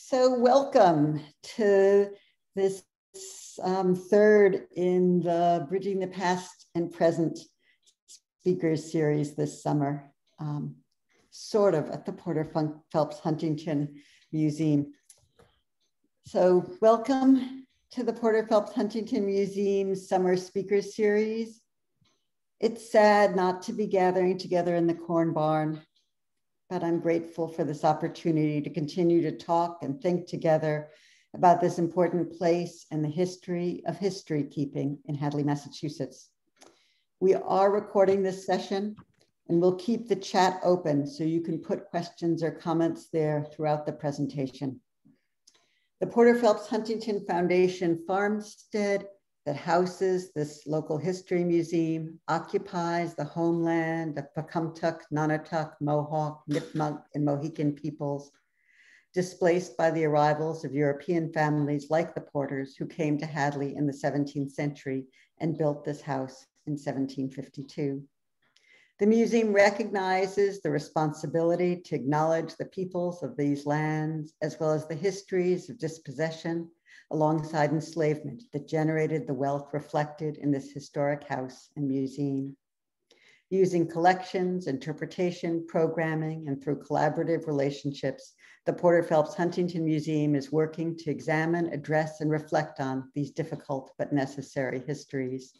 So welcome to this third in the Bridging the Past and Present speakers series this summer, sort of at the Porter Phelps Huntington Museum. So welcome to the Porter Phelps Huntington Museum Summer Speakers Series. It's sad not to be gathering together in the corn barn, but I'm grateful for this opportunity to continue to talk and think together about this important place and the history of history keeping in Hadley, Massachusetts. We are recording this session and we'll keep the chat open so you can put questions or comments there throughout the presentation. The Porter Phelps Huntington Foundation farmstead that houses this local history museum occupies the homeland of Pecumtuck, Nonotuck, Mohawk, Nipmuc, and Mohican peoples, displaced by the arrivals of European families like the Porters who came to Hadley in the 17th century and built this house in 1752. The museum recognizes the responsibility to acknowledge the peoples of these lands, as well as the histories of dispossession alongside enslavement that generated the wealth reflected in this historic house and museum. Using collections, interpretation, programming, and through collaborative relationships, the Porter Phelps Huntington Museum is working to examine, address, and reflect on these difficult but necessary histories.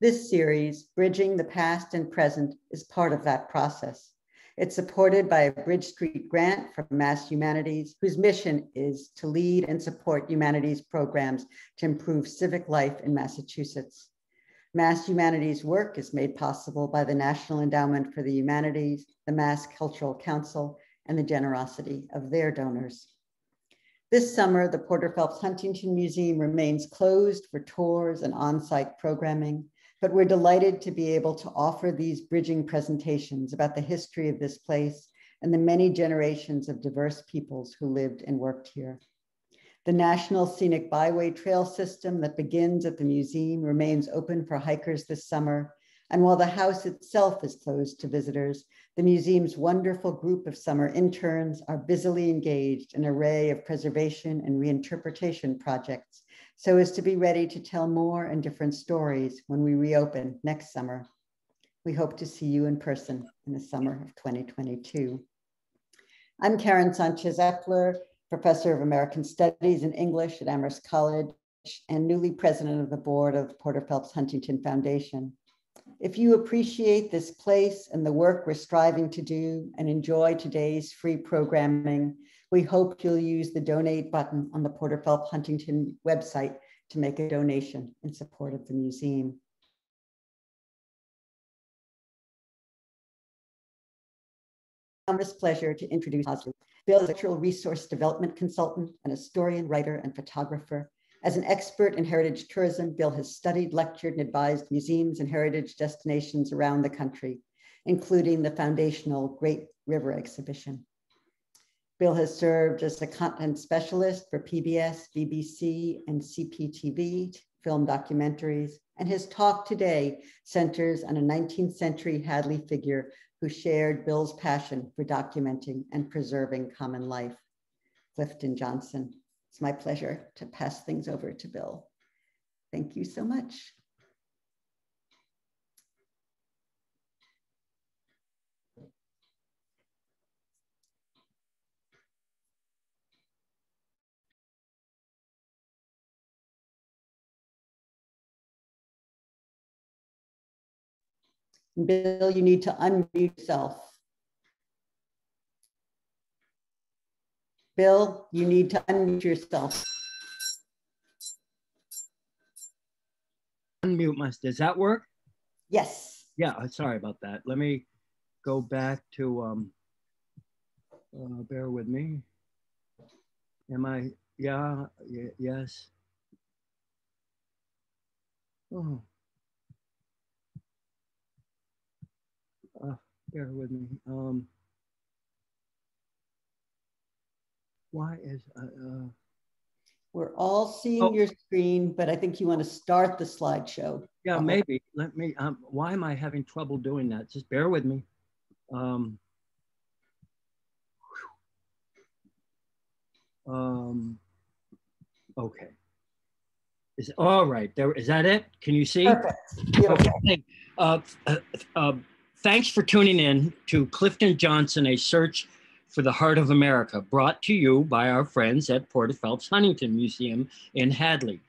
This series, Bridging the Past and Present, is part of that process. It's supported by a Bridge Street grant from Mass Humanities, whose mission is to lead and support humanities programs to improve civic life in Massachusetts. Mass Humanities work is made possible by the National Endowment for the Humanities, the Mass Cultural Council, and the generosity of their donors. This summer, the Porter Phelps Huntington Museum remains closed for tours and on-site programming, but we're delighted to be able to offer these bridging presentations about the history of this place and the many generations of diverse peoples who lived and worked here. The National Scenic Byway Trail system that begins at the museum remains open for hikers this summer. And while the house itself is closed to visitors, the museum's wonderful group of summer interns are busily engaged in an array of preservation and reinterpretation projects so as to be ready to tell more and different stories when we reopen next summer. We hope to see you in person in the summer of 2022. I'm Karen Sanchez-Epler, Professor of American Studies and English at Amherst College and newly president of the board of the Porter Phelps Huntington Foundation. If you appreciate this place and the work we're striving to do and enjoy today's free programming, we hope you'll use the donate button on the Porter Phelps Huntington website to make a donation in support of the museum. It's a pleasure to introduce Hosley. Bill is a cultural resource development consultant, an historian, writer, and photographer. As an expert in heritage tourism, Bill has studied, lectured, and advised museums and heritage destinations around the country, including the foundational Great River exhibition. Bill has served as a content specialist for PBS, BBC, and CPTV film documentaries, and his talk today centers on a 19th century Hadley figure who shared Bill's passion for documenting and preserving common life, Clifton Johnson. It's my pleasure to pass things over to Bill. Thank you so much. Bill, you need to unmute yourself. Bill, you need to unmute yourself. Unmute myself. Does that work? Yes. Yeah, sorry about that. Let me go back to, bear with me. Am I, yes. Oh. Bear with me. Why is, we're all seeing your screen, but I think you want to start the slideshow. Yeah, maybe. Let me, why am I having trouble doing that? Just bear with me. Okay. All right, there, is that it? Can you see? Perfect. Beautiful. Okay. Thanks for tuning in to Clifton Johnson, A Search for the Heart of America, brought to you by our friends at Porter Phelps Huntington Museum in Hadley.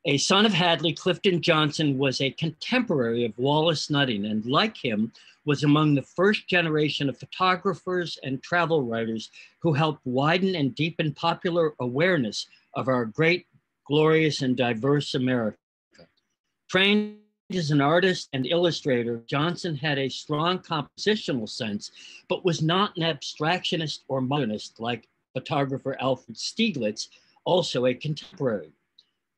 A son of Hadley, Clifton Johnson was a contemporary of Wallace Nutting, and like him, was among the first generation of photographers and travel writers who helped widen and deepen popular awareness of our great, glorious, and diverse America. Trained as an artist and illustrator, Johnson had a strong compositional sense, but was not an abstractionist or modernist like photographer Alfred Stieglitz, also a contemporary.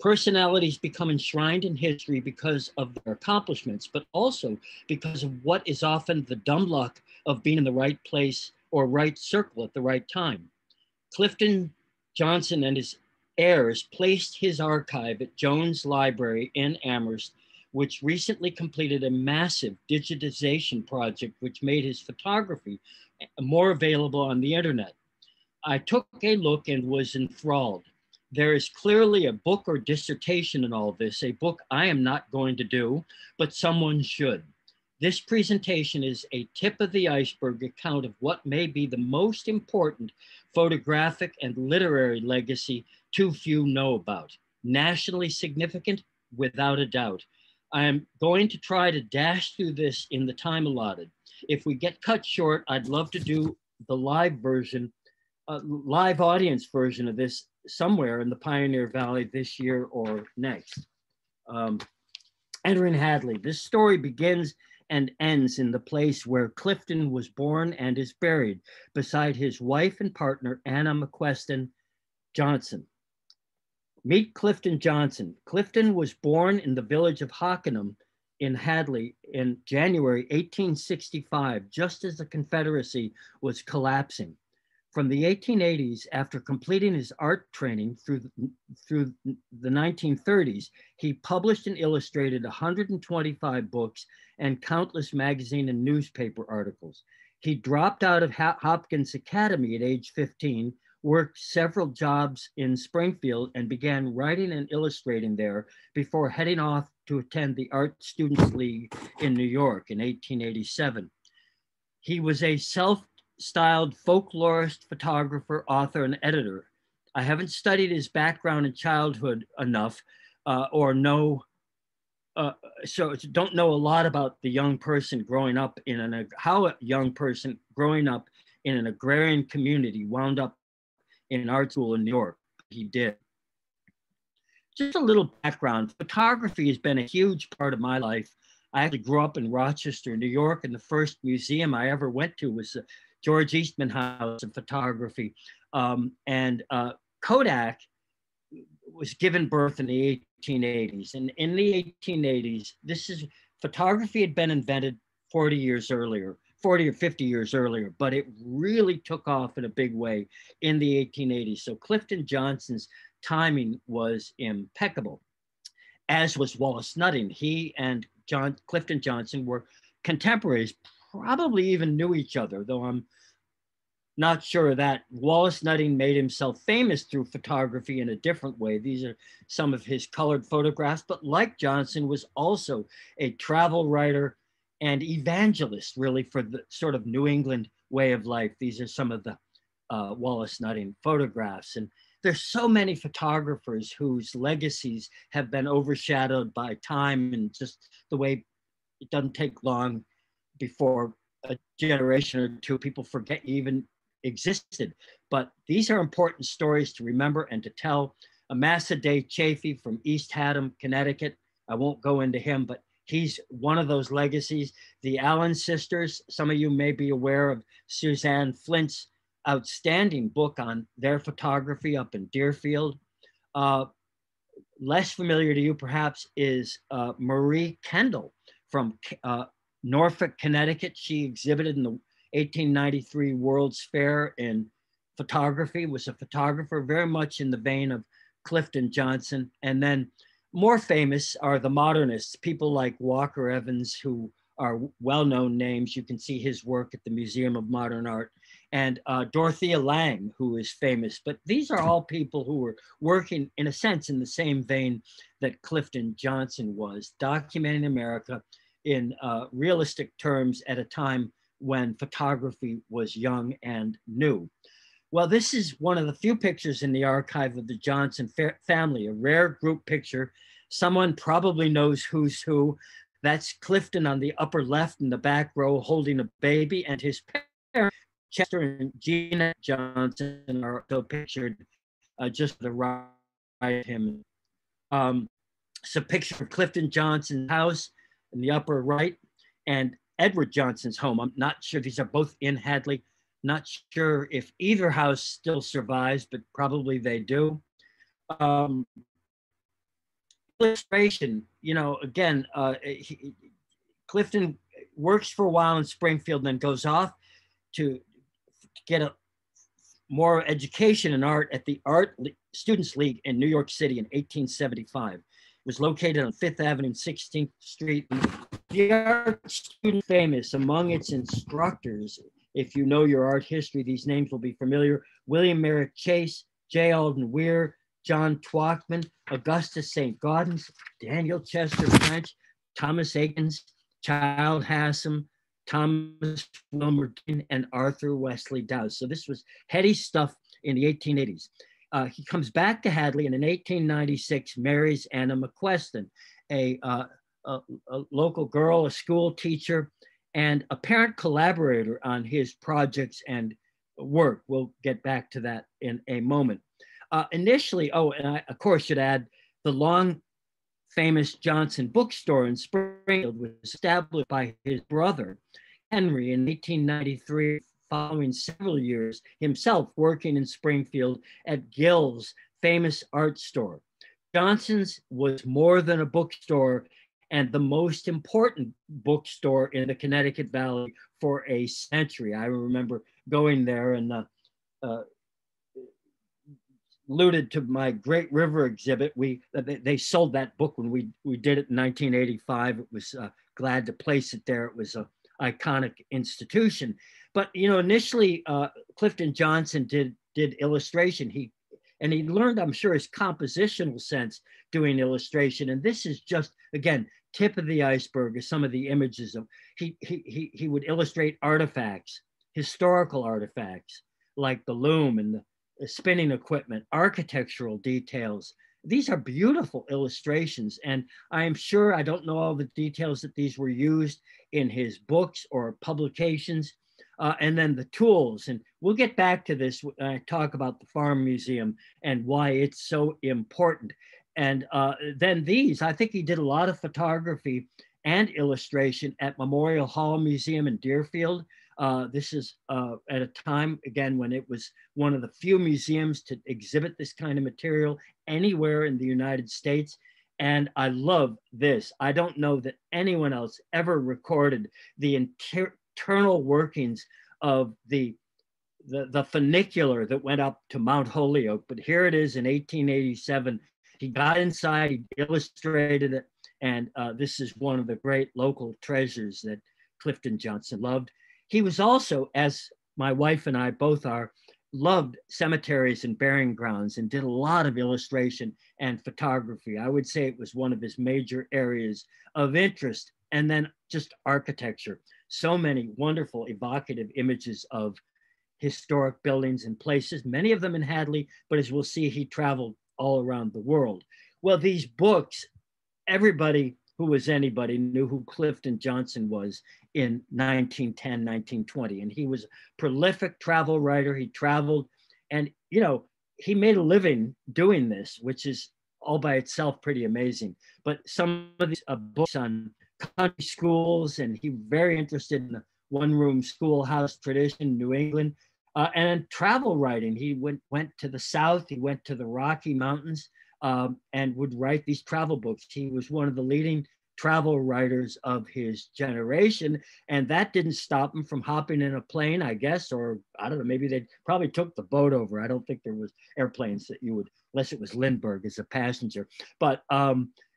Personalities become enshrined in history because of their accomplishments, but also because of what is often the dumb luck of being in the right place or right circle at the right time. Clifton Johnson and his heirs placed his archive at Jones Library in Amherst, which recently completed a massive digitization project which made his photography more available on the internet. I took a look and was enthralled. There is clearly a book or dissertation in all this, a book I am not going to do, but someone should. This presentation is a tip of the iceberg account of what may be the most important photographic and literary legacy too few know about. Nationally significant, without a doubt. I am going to try to dash through this in the time allotted. If we get cut short, I'd love to do the live version, live audience version of this somewhere in the Pioneer Valley this year or next. Entering Hadley, this story begins and ends in the place where Clifton was born and is buried beside his wife and partner, Anna McQuestion Johnson. Meet Clifton Johnson. Clifton was born in the village of Hockenham in Hadley in January 1865, just as the Confederacy was collapsing. From the 1880s, after completing his art training through the 1930s, he published and illustrated 125 books and countless magazine and newspaper articles. He dropped out of Hopkins Academy at age 15, worked several jobs in Springfield, and began writing and illustrating there before heading off to attend the Art Students League in New York in 1887. He was a self-styled folklorist, photographer, author, and editor. I haven't studied his background in childhood enough so don't know a lot about the young person growing up in how a young person growing up in an agrarian community wound up in art school in New York. He did. Just a little background. Photography has been a huge part of my life. I actually grew up in Rochester, New York, and the first museum I ever went to was the George Eastman House of Photography. Kodak was given birth in the 1880s. And in the 1880s, photography had been invented 40 years earlier, 40 or 50 years earlier, but it really took off in a big way in the 1880s. So Clifton Johnson's timing was impeccable, as was Wallace Nutting. He and Clifton Johnson were contemporaries, probably even knew each other, though I'm not sure of that. Wallace Nutting made himself famous through photography in a different way. These are some of his colored photographs, but like Johnson, was also a travel writer and evangelist, really, for the sort of New England way of life. These are some of the Wallace Nutting photographs. And there's so many photographers whose legacies have been overshadowed by time and just the way it doesn't take long before a generation or two people forget even existed. But these are important stories to remember and to tell. Amasa Day Chafee from East Haddam, Connecticut. I won't go into him, but he's one of those legacies. The Allen sisters, some of you may be aware of Suzanne Flint's outstanding book on their photography up in Deerfield. Less familiar to you perhaps is Marie Kendall from Norfolk, Connecticut. She exhibited in the 1893 World's Fair in photography, was a photographer very much in the vein of Clifton Johnson. And then more famous are the modernists, people like Walker Evans, who are well-known names. You can see his work at the Museum of Modern Art. and Dorothea Lange, who is famous. But these are all people who were working, in a sense, in the same vein that Clifton Johnson was, documenting America in realistic terms at a time when photography was young and new. Well, this is one of the few pictures in the archive of the Johnson family, a rare group picture. Someone probably knows who's who. That's Clifton on the upper left in the back row holding a baby, and his parents, Chester and Gina Johnson, are also pictured just to the right of him. It's a picture of Clifton Johnson's house in the upper right and Edward Johnson's home. I'm not sure, these are both in Hadley. Not sure if either house still survives, but probably they do. Illustration, you know, again, Clifton works for a while in Springfield, then goes off to get a more education in art at the Art Students League in New York City in 1875. It was located on 5th Avenue and 16th Street. The art student famous among its instructors. If you know your art history, these names will be familiar. William Merritt Chase, J. Alden Weir, John Twachtman, Augustus St. Gaudens, Daniel Chester French, Thomas Aikens, Child Haslam, Thomas Wilmer Dean, and Arthur Wesley Dowse. So this was heady stuff in the 1880s. He comes back to Hadley and in 1896 marries Anna McQuestion, a local girl, a school teacher, and a parent collaborator on his projects and work. We'll get back to that in a moment. Initially, and I, of course, should add, the long famous Johnson bookstore in Springfield was established by his brother, Henry, in 1893, following several years himself working in Springfield at Gill's famous art store. Johnson's was more than a bookstore and the most important bookstore in the Connecticut Valley for a century. I remember going there and alluded to my Great River exhibit. They sold that book when we did it in 1985. It was glad to place it there. It was an iconic institution. But you know, initially Clifton Johnson did illustration. He learned, I'm sure, his compositional sense doing illustration. And this is just, again, tip of the iceberg is some of the images of, he would illustrate artifacts, historical artifacts, like the loom and the spinning equipment, architectural details. These are beautiful illustrations. And I am sure, I don't know all the details that these were used in his books or publications. And then the tools, and we'll get back to this when I talk about the Farm Museum and why it's so important. And then these, I think he did a lot of photography and illustration at Memorial Hall Museum in Deerfield. This is at a time, again, when it was one of the few museums to exhibit this kind of material anywhere in the United States. And I love this. I don't know that anyone else ever recorded the internal workings of the funicular that went up to Mount Holyoke. But here it is in 1887. He got inside, he illustrated it, and this is one of the great local treasures that Clifton Johnson loved. He was also, as my wife and I both are, loved cemeteries and burying grounds and did a lot of illustration and photography. I would say it was one of his major areas of interest. And then just architecture. So many wonderful, evocative images of historic buildings and places, many of them in Hadley, but as we'll see, he traveled all around the world. Well, these books, everybody who was anybody knew who Clifton Johnson was in 1910, 1920. And he was a prolific travel writer. He traveled and, you know, he made a living doing this, which is all by itself pretty amazing. But some of these books on country schools, and he was very interested in the one-room schoolhouse tradition in New England. And travel writing, he went to the South, he went to the Rocky Mountains, and would write these travel books. He was one of the leading travel writers of his generation, and that didn't stop him from hopping in a plane, I guess, or I don't know, maybe they probably took the boat over. I don't think there was airplanes that you would, unless it was Lindbergh as a passenger. But,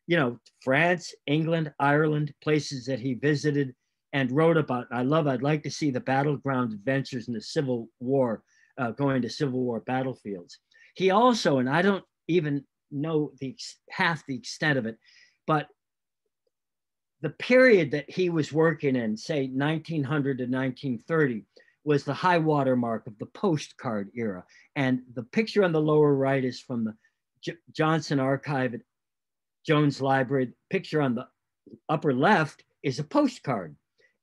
you know, France, England, Ireland, places that he visited, and wrote about, I'd like to see the battleground adventures in the Civil War, going to Civil War battlefields. He also, and I don't even know half the extent of it, but the period that he was working in, say 1900 to 1930, was the high water mark of the postcard era. And the picture on the lower right is from the Johnson Archive at Jones Library. The picture on the upper left is a postcard,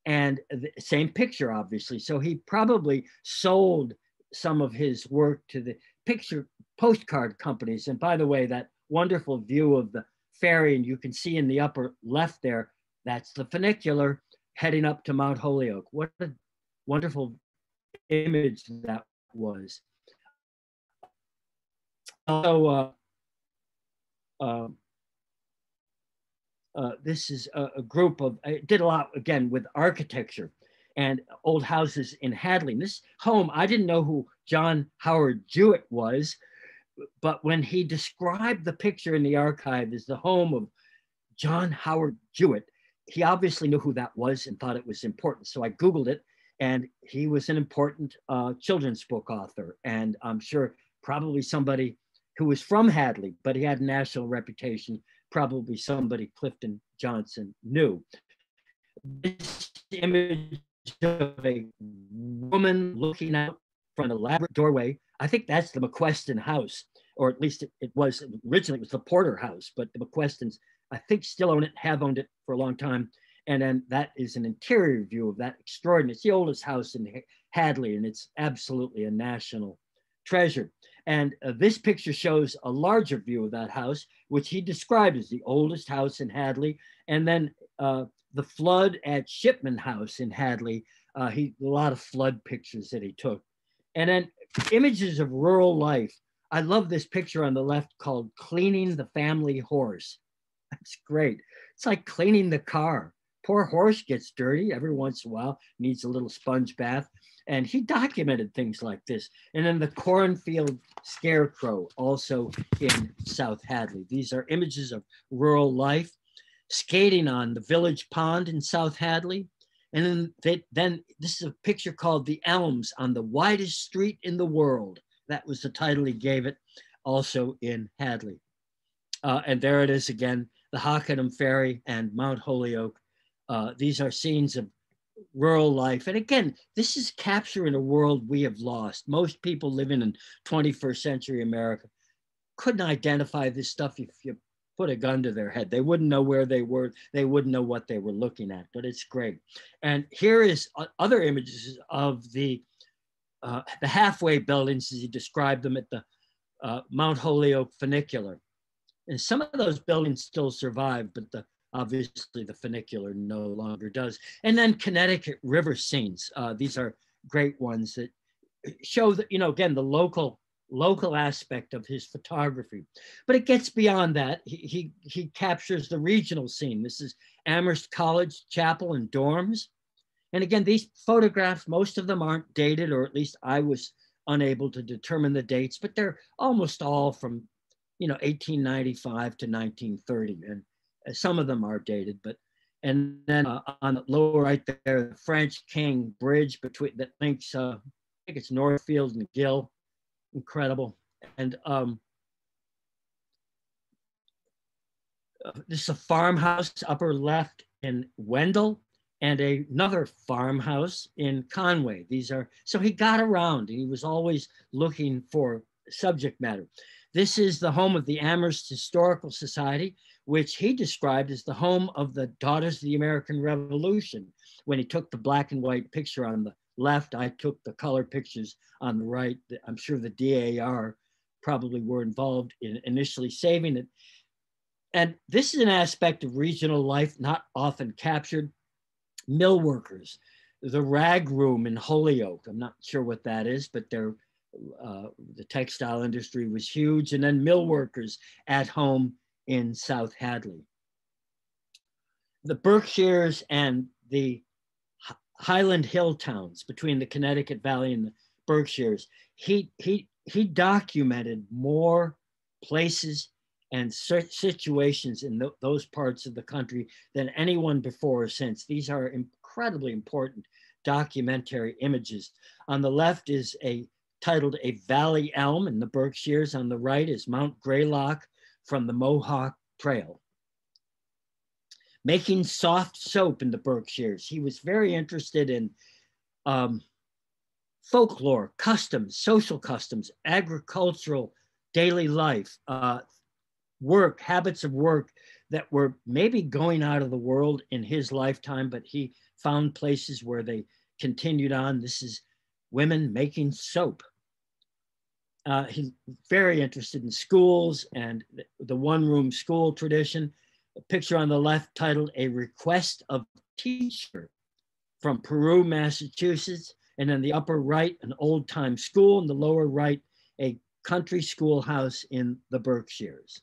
and the same picture, obviously. So he probably sold some of his work to the postcard companies. And by the way, that wonderful view of the ferry, and you can see in the upper left there, that's the funicular heading up to Mount Holyoke. What a wonderful image that was. So this is a group of, I did a lot, again, with architecture and old houses in Hadley. This home, I didn't know who John Howard Jewett was, but when he described the picture in the archive as the home of John Howard Jewett, he obviously knew who that was and thought it was important. So I Googled it, and he was an important children's book author. And I'm sure probably somebody who was from Hadley, but he had a national reputation, probably somebody Clifton Johnson knew. This image of a woman looking out from an elaborate doorway, I think that's the McQuestion house, or at least it was, originally it was the Porter house, but the McQuestons, I think, still own it, have owned it for a long time. And then that is an interior view of that extraordinary, it's the oldest house in Hadley, and it's absolutely a national treasure. And this picture shows a larger view of that house, which he described as the oldest house in Hadley. And then the flood at Shipman House in Hadley, a lot of flood pictures that he took. And then images of rural life. I love this picture on the left called Cleaning the Family Horse. That's great. It's like cleaning the car. Poor horse gets dirty every once in a while, needs a little sponge bath. And he documented things like this. And then the cornfield scarecrow, also in South Hadley. These are images of rural life. Skating on the village pond in South Hadley. And then this is a picture called The Elms on the Widest Street in the World. That was the title he gave it, also in Hadley. And there it is again, the Hockenham Ferry and Mount Holyoke. These are scenes of rural life. And again, this is capturing a world we have lost. Most people living in 21st century America couldn't identify this stuff if you put a gun to their head. They wouldn't know where they were. They wouldn't know what they were looking at, but it's great. And here is other images of the halfway buildings as he described them at the Mount Holyoke funicular. And some of those buildings still survive, but obviously the funicular no longer does. And then Connecticut River scenes. These are great ones that show that, again, the local aspect of his photography. But it gets beyond that. He captures the regional scene. This is Amherst College Chapel and dorms. And again, these photographs, most of them aren't dated, or at least I was unable to determine the dates, but they're almost all from 1895 to 1930. And some of them are dated, and then on the lower right there, the French King Bridge that links, I think it's Northfield and Gill. Incredible. And this is a farmhouse, upper left, in Wendell, and another farmhouse in Conway. So he got around. He was always looking for subject matter. This is the home of the Amherst Historical Society, which he described as the home of the Daughters of the American Revolution. When he took the black and white picture on the left, I took the color pictures on the right. I'm sure the DAR probably were involved in initially saving it. And this is an aspect of regional life not often captured. Mill workers, the rag room in Holyoke. I'm not sure what that is, but the textile industry was huge. And then mill workers at home in South Hadley. The Berkshires and the Highland Hill towns between the Connecticut Valley and the Berkshires, he documented more places and situations in those parts of the country than anyone before or since. These are incredibly important documentary images. On the left is titled A Valley Elm in the Berkshires. On the right is Mount Greylock from the Mohawk Trail. Making soft soap in the Berkshires. He was very interested in folklore, customs, social customs, agricultural daily life, work, habits of work that were maybe going out of the world in his lifetime, but he found places where they continued on. This is women making soap. He's very interested in schools and the one-room school tradition. A picture on the left titled A Request of Teacher from Peru, Massachusetts. And in the upper right, an old-time school. In the lower right, a country schoolhouse in the Berkshires.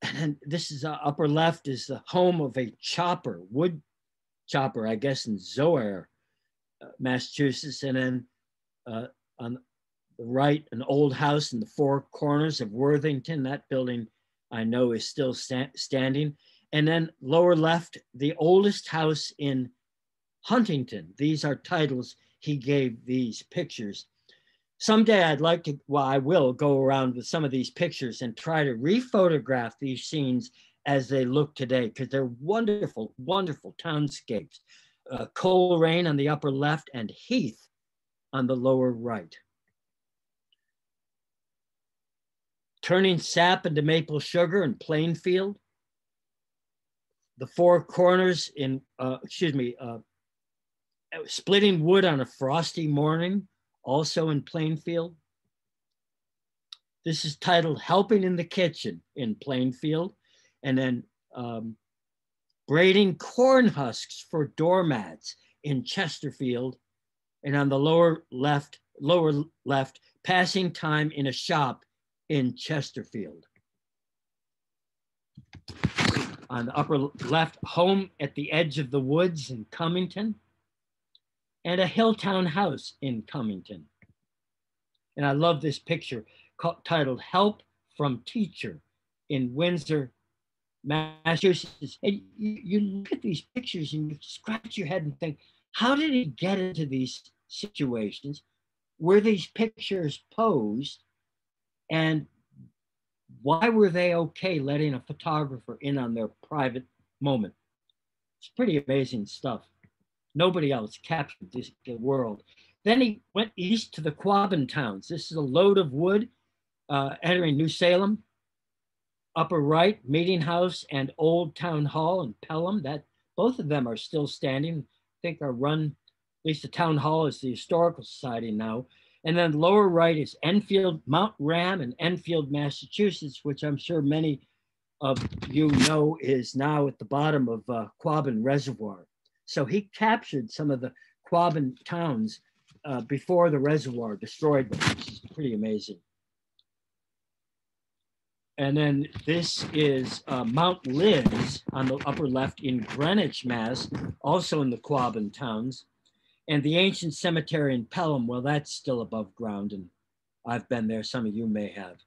And then this is upper left is the home of a chopper, wood chopper, I guess in Zoar, Massachusetts. And then on the right, an old house in the Four Corners of Worthington. That building I know is still standing. And then lower left, the oldest house in Huntington. These are titles he gave these pictures. Someday I'd like to, well, I will go around with some of these pictures and try to rephotograph these scenes as they look today, because they're wonderful, wonderful townscapes. Coleraine on the upper left and Heath on the lower right. Turning sap into maple sugar in Plainfield. The Four Corners in, splitting wood on a frosty morning, also in Plainfield. This is titled Helping in the Kitchen in Plainfield. And then braiding corn husks for doormats in Chesterfield. And on the lower left, passing time in a shop in Chesterfield. On the upper left, home at the edge of the woods in Cummington, and a Hilltown house in Cummington. And I love this picture titled Help from Teacher in Windsor, Massachusetts. And you look at these pictures and you scratch your head and think, how did he get into these situations? Were these pictures posed? And why were they okay letting a photographer in on their private moment? It's pretty amazing stuff. Nobody else captured this world. Then he went east to the Quabbin towns. This is a load of wood entering New Salem. Upper right, Meeting House and Old Town Hall in Pelham. That both of them are still standing. I think are run, at least the town hall is the Historical Society now. And then lower right is Enfield, Mount Ram in Enfield, Massachusetts, which I'm sure many of you know is now at the bottom of Quabbin Reservoir. So he captured some of the Quabbin towns before the reservoir destroyed them, which is pretty amazing. And then this is Mount Liz on the upper left in Greenwich, Mass, also in the Quabbin towns. And the ancient cemetery in Pelham, well, that's still above ground, and I've been there. Some of you may have.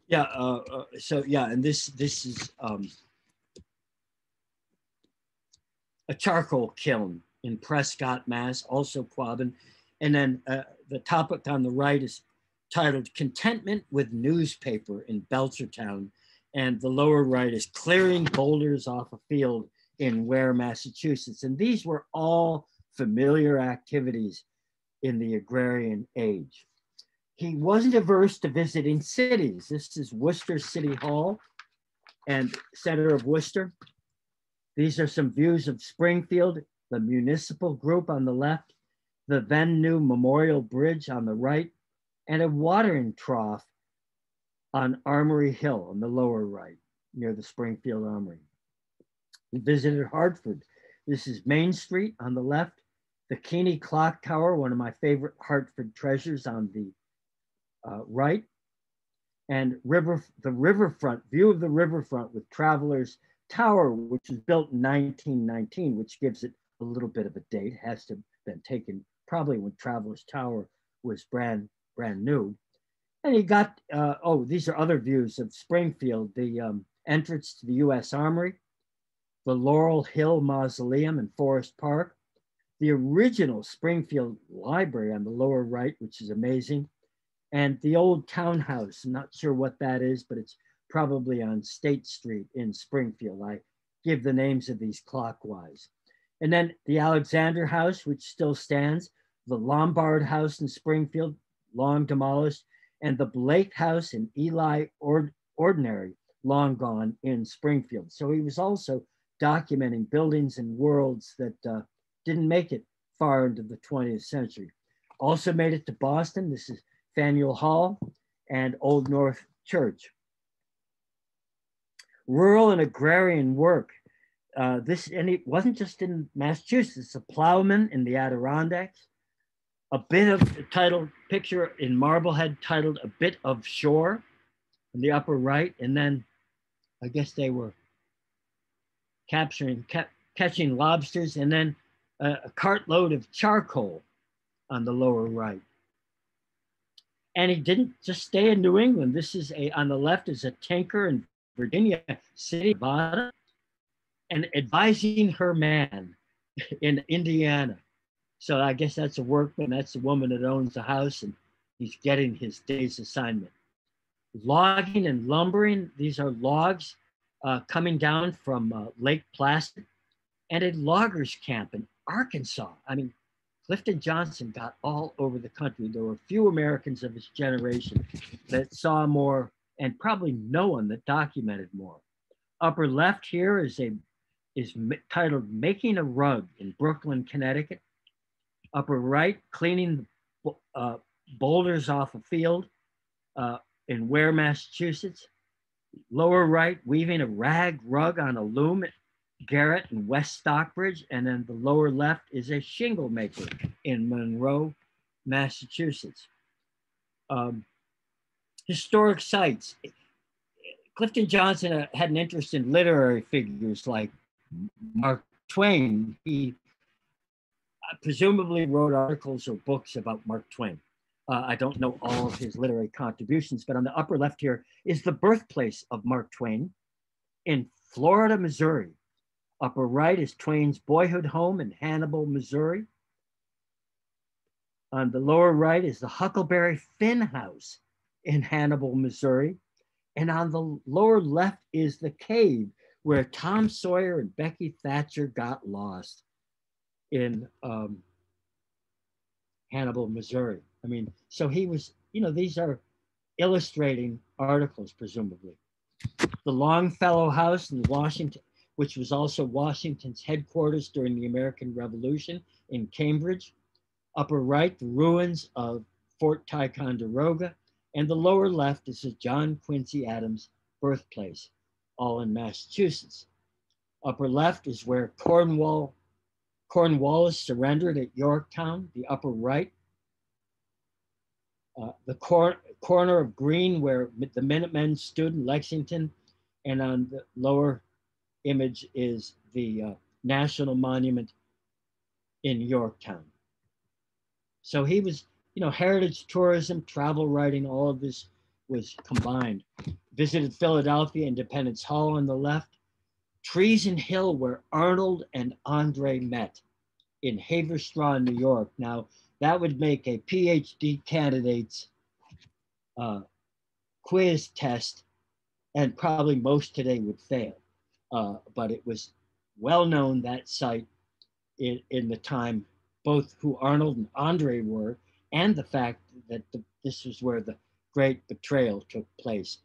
And this is a charcoal kiln in Prescott, Mass, also Quabbin. And then the topic on the right is titled Contentment with Newspaper in Belchertown. And the lower right is Clearing Boulders Off a Field in Ware, Massachusetts. And these were all familiar activities in the agrarian age. He wasn't averse to visiting cities. This is Worcester City Hall and center of Worcester. These are some views of Springfield, the municipal group on the left, the then new Memorial Bridge on the right, and a watering trough on Armory Hill on the lower right, near the Springfield Armory. We visited Hartford. This is Main Street on the left, the Keeney Clock Tower, one of my favorite Hartford treasures on the right, and the riverfront, view of the riverfront with Travelers Tower, which was built in 1919, which gives it a little bit of a date. It has to have been taken probably when Travelers Tower was brand new. And he got, oh, these are other views of Springfield, the entrance to the U.S. Armory, the Laurel Hill Mausoleum in Forest Park, the original Springfield Library on the lower right, which is amazing, and the old townhouse. I'm not sure what that is, but it's probably on State Street in Springfield. I give the names of these clockwise. And then the Alexander House, which still stands, the Lombard House in Springfield, long demolished, and the Blake House in Ely Ordinary, long gone in Springfield. So he was also documenting buildings and worlds that didn't make it far into the 20th century. Also made it to Boston. This is Faneuil Hall and Old North Church. Rural and agrarian work. And it wasn't just in Massachusetts, a plowman in the Adirondacks, a bit of the title picture in Marblehead titled A Bit of Shore in the upper right. And then I guess they were catching lobsters, and then a cartload of charcoal on the lower right. And he didn't just stay in New England. This is on the left is a tinker in Virginia City, Nevada, and advising her man in Indiana. So I guess that's a workman. That's a woman that owns the house, and he's getting his day's assignment. Logging and lumbering. These are logs coming down from Lake Placid, and a loggers camp in Arkansas. I mean, Clifton Johnson got all over the country. There were few Americans of his generation that saw more, and probably no one that documented more. Upper left here is titled Making a Rug in Brooklyn, Connecticut. Upper right, cleaning boulders off a field in Ware, Massachusetts. Lower right, weaving a rag rug on a loom at Garrett and West Stockbridge. And then the lower left is a shingle maker in Monroe, Massachusetts. Historic sites. Clifton Johnson had an interest in literary figures like Mark Twain. He presumably wrote articles or books about Mark Twain. I don't know all of his literary contributions, but on the upper left here is the birthplace of Mark Twain in Florida, Missouri. Upper right is Twain's boyhood home in Hannibal, Missouri. On the lower right is the Huckleberry Finn House in Hannibal, Missouri. And on the lower left is the cave where Tom Sawyer and Becky Thatcher got lost in Hannibal, Missouri. I mean, so he was, these are illustrating articles, presumably. The Longfellow House in Washington, which was also Washington's headquarters during the American Revolution in Cambridge. Upper right, the ruins of Fort Ticonderoga. And the lower left is the John Quincy Adams birthplace, all in Massachusetts. Upper left is where Cornwallis surrendered at Yorktown. The upper right, the corner of Green where the Minutemen stood in Lexington. And on the lower image is the National Monument in Yorktown. So he was, heritage tourism, travel writing, all of this was combined. Visited Philadelphia, Independence Hall on the left. Treason Hill, where Arnold and Andre met in Haverstraw, New York. Now, that would make a PhD candidate's quiz test, and probably most today would fail. But it was well known, that site, in the time, both who Arnold and Andre were, and the fact that this was where the great betrayal took place.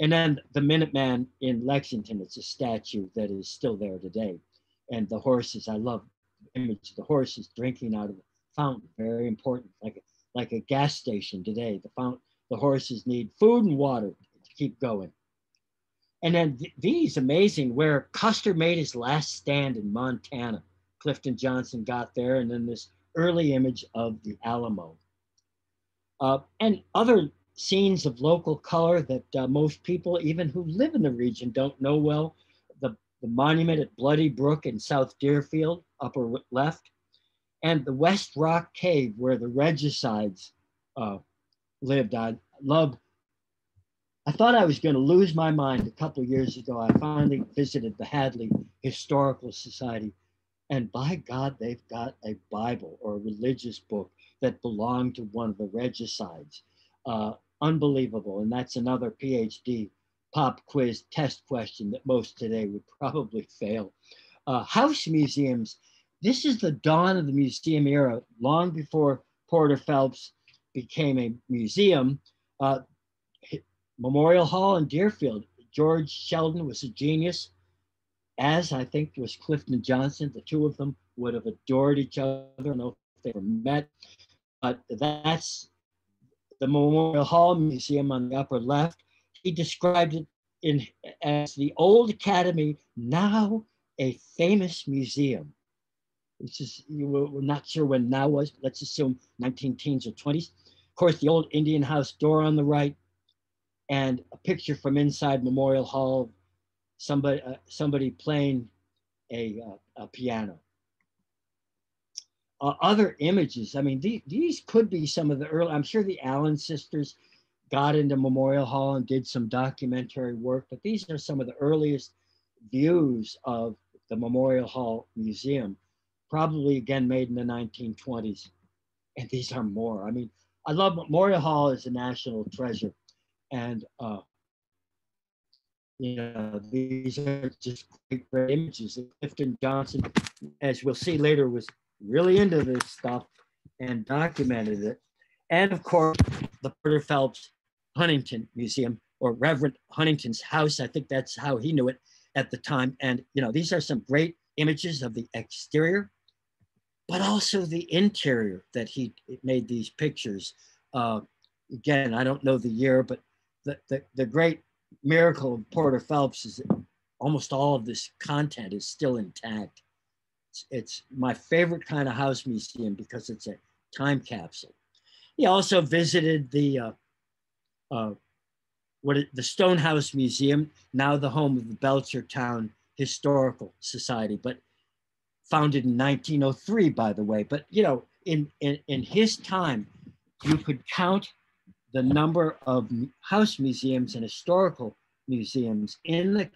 And then the Minuteman in Lexington, it's a statue that is still there today. And the horses, I love the image of the horses drinking out of the fountain, very important, like a gas station today. The horses need food and water to keep going. And then these amazing, where Custer made his last stand in Montana. Clifton Johnson got there, and then this early image of the Alamo. And other scenes of local color that most people, even who live in the region, don't know well. The monument at Bloody Brook in South Deerfield, upper left, and the West Rock Cave where the regicides lived. I love. I thought I was going to lose my mind a couple of years ago. I finally visited the Hadley Historical Society, and by God, they've got a Bible or a religious book that belonged to one of the regicides. Unbelievable. And that's another PhD pop quiz test question that most today would probably fail. House museums. This is the dawn of the museum era, long before Porter Phelps became a museum. Memorial Hall in Deerfield. George Sheldon was a genius, as I think was Clifton Johnson. The two of them would have adored each other. I don't know if they ever met, but that's the Memorial Hall Museum on the upper left. He described it as the old academy, now a famous museum. Which is, we're not sure when now was, but let's assume 19 teens or 20s. Of course, the old Indian House door on the right, and a picture from inside Memorial Hall, somebody playing a piano. Other images, I mean, these could be some of the early, I'm sure the Allen sisters got into Memorial Hall and did some documentary work, but these are some of the earliest views of the Memorial Hall Museum, probably again made in the 1920s. And these are more. I mean, I love Memorial Hall as a national treasure. And, you know, these are just great images. Clifton Johnson, as we'll see later, was really into this stuff and documented it. And of course, the Porter Phelps Huntington Museum, or Reverend Huntington's house. I think that's how he knew it at the time. And, you know, these are some great images of the exterior, but also the interior that he made these pictures. Again, I don't know the year, but the great miracle of Porter Phelps is that almost all of this content is still intact. It's my favorite kind of house museum because it's a time capsule. He also visited the Stonehouse Museum, now the home of the Belchertown Historical Society, but founded in 1903, by the way. But, you know, in his time, you could count the number of house museums and historical museums in the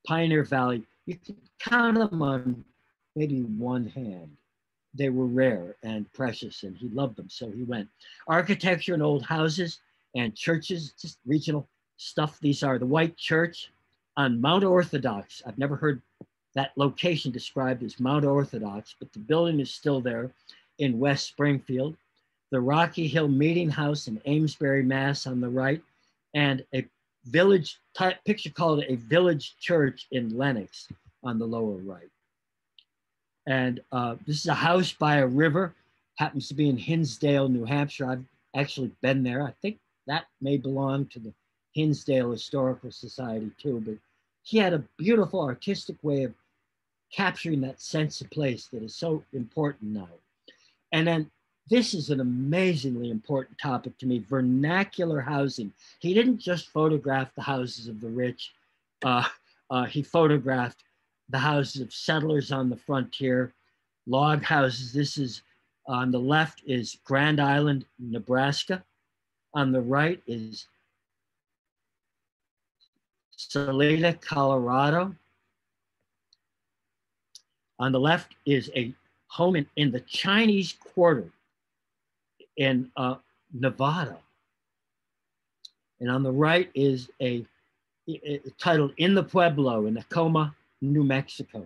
Pioneer Valley. You could count them on maybe one hand. They were rare and precious, and he loved them, so he went. Architecture and old houses and churches, just regional stuff. These are the White Church on Mount Orthodox. I've never heard that location described as Mount Orthodox, but the building is still there in West Springfield. The Rocky Hill Meeting House in Amesbury, Mass. On the right, and a village type picture called a village church in Lenox on the lower right. And this is a house by a river, happens to be in Hinsdale, New Hampshire. I've actually been there. I think that may belong to the Hinsdale Historical Society too, but he had a beautiful artistic way of capturing that sense of place that is so important now. And then this is an amazingly important topic to me, vernacular housing. He didn't just photograph the houses of the rich. He photographed the houses of settlers on the frontier, log houses. This is, on the left is Grand Island, Nebraska. On the right is Salida, Colorado. On the left is a home in the Chinese Quarter in Nevada. And on the right is a titled In the Pueblo in Tacoma, New Mexico.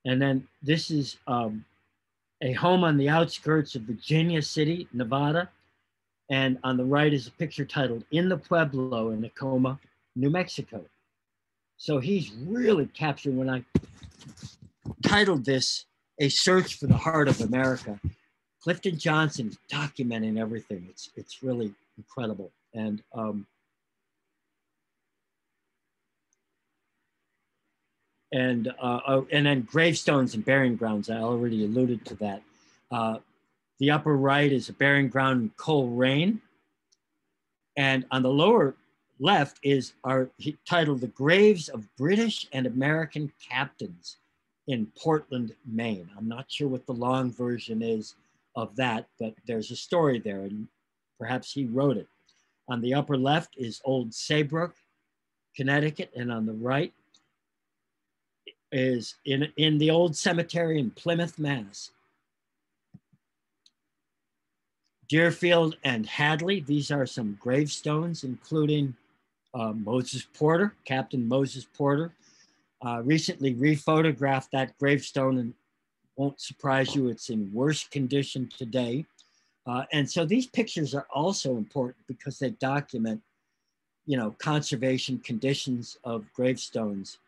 And then this is a home on the outskirts of Virginia City, Nevada. And on the right is a picture titled In the Pueblo in Tacoma, New Mexico. So he's really capturing, when I titled this, A Search for the Heart of America, Clifton Johnson is documenting everything. It's really incredible. And then gravestones and burying grounds. I already alluded to that. The upper right is a burying ground in Coleraine. And on the lower left is titled The Graves of British and American Captains in Portland, Maine. I'm not sure what the long version is of that, but there's a story there, and Perhaps he wrote it. On the upper left is Old Saybrook, Connecticut, and on the right is in the old cemetery in Plymouth, Mass. Deerfield and Hadley, these are some gravestones, including Moses Porter, Captain Moses Porter. Recently rephotographed that gravestone, and won't surprise you, it's in worse condition today. And so these pictures are also important because they document, conservation conditions of gravestones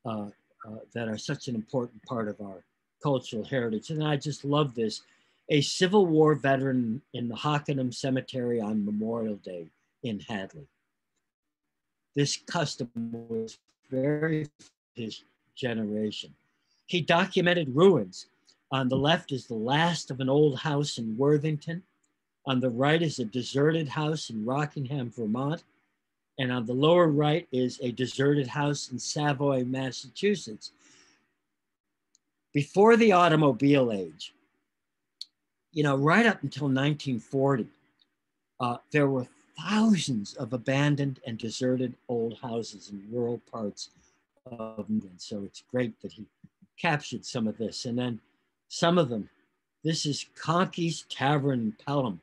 that are such an important part of our cultural heritage. And I just love this. A Civil War veteran in the Hockenham Cemetery on Memorial Day in Hadley. This custom was very his generation. He documented ruins. On the left is the last of an old house in Worthington. On the right is a deserted house in Rockingham, Vermont. And on the lower right is a deserted house in Savoy, Massachusetts. Before the automobile age, right up until 1940, there were thousands of abandoned and deserted old houses in rural parts of England. So it's great that he captured some of this. And then some of them, this is Conkey's Tavern in Pelham.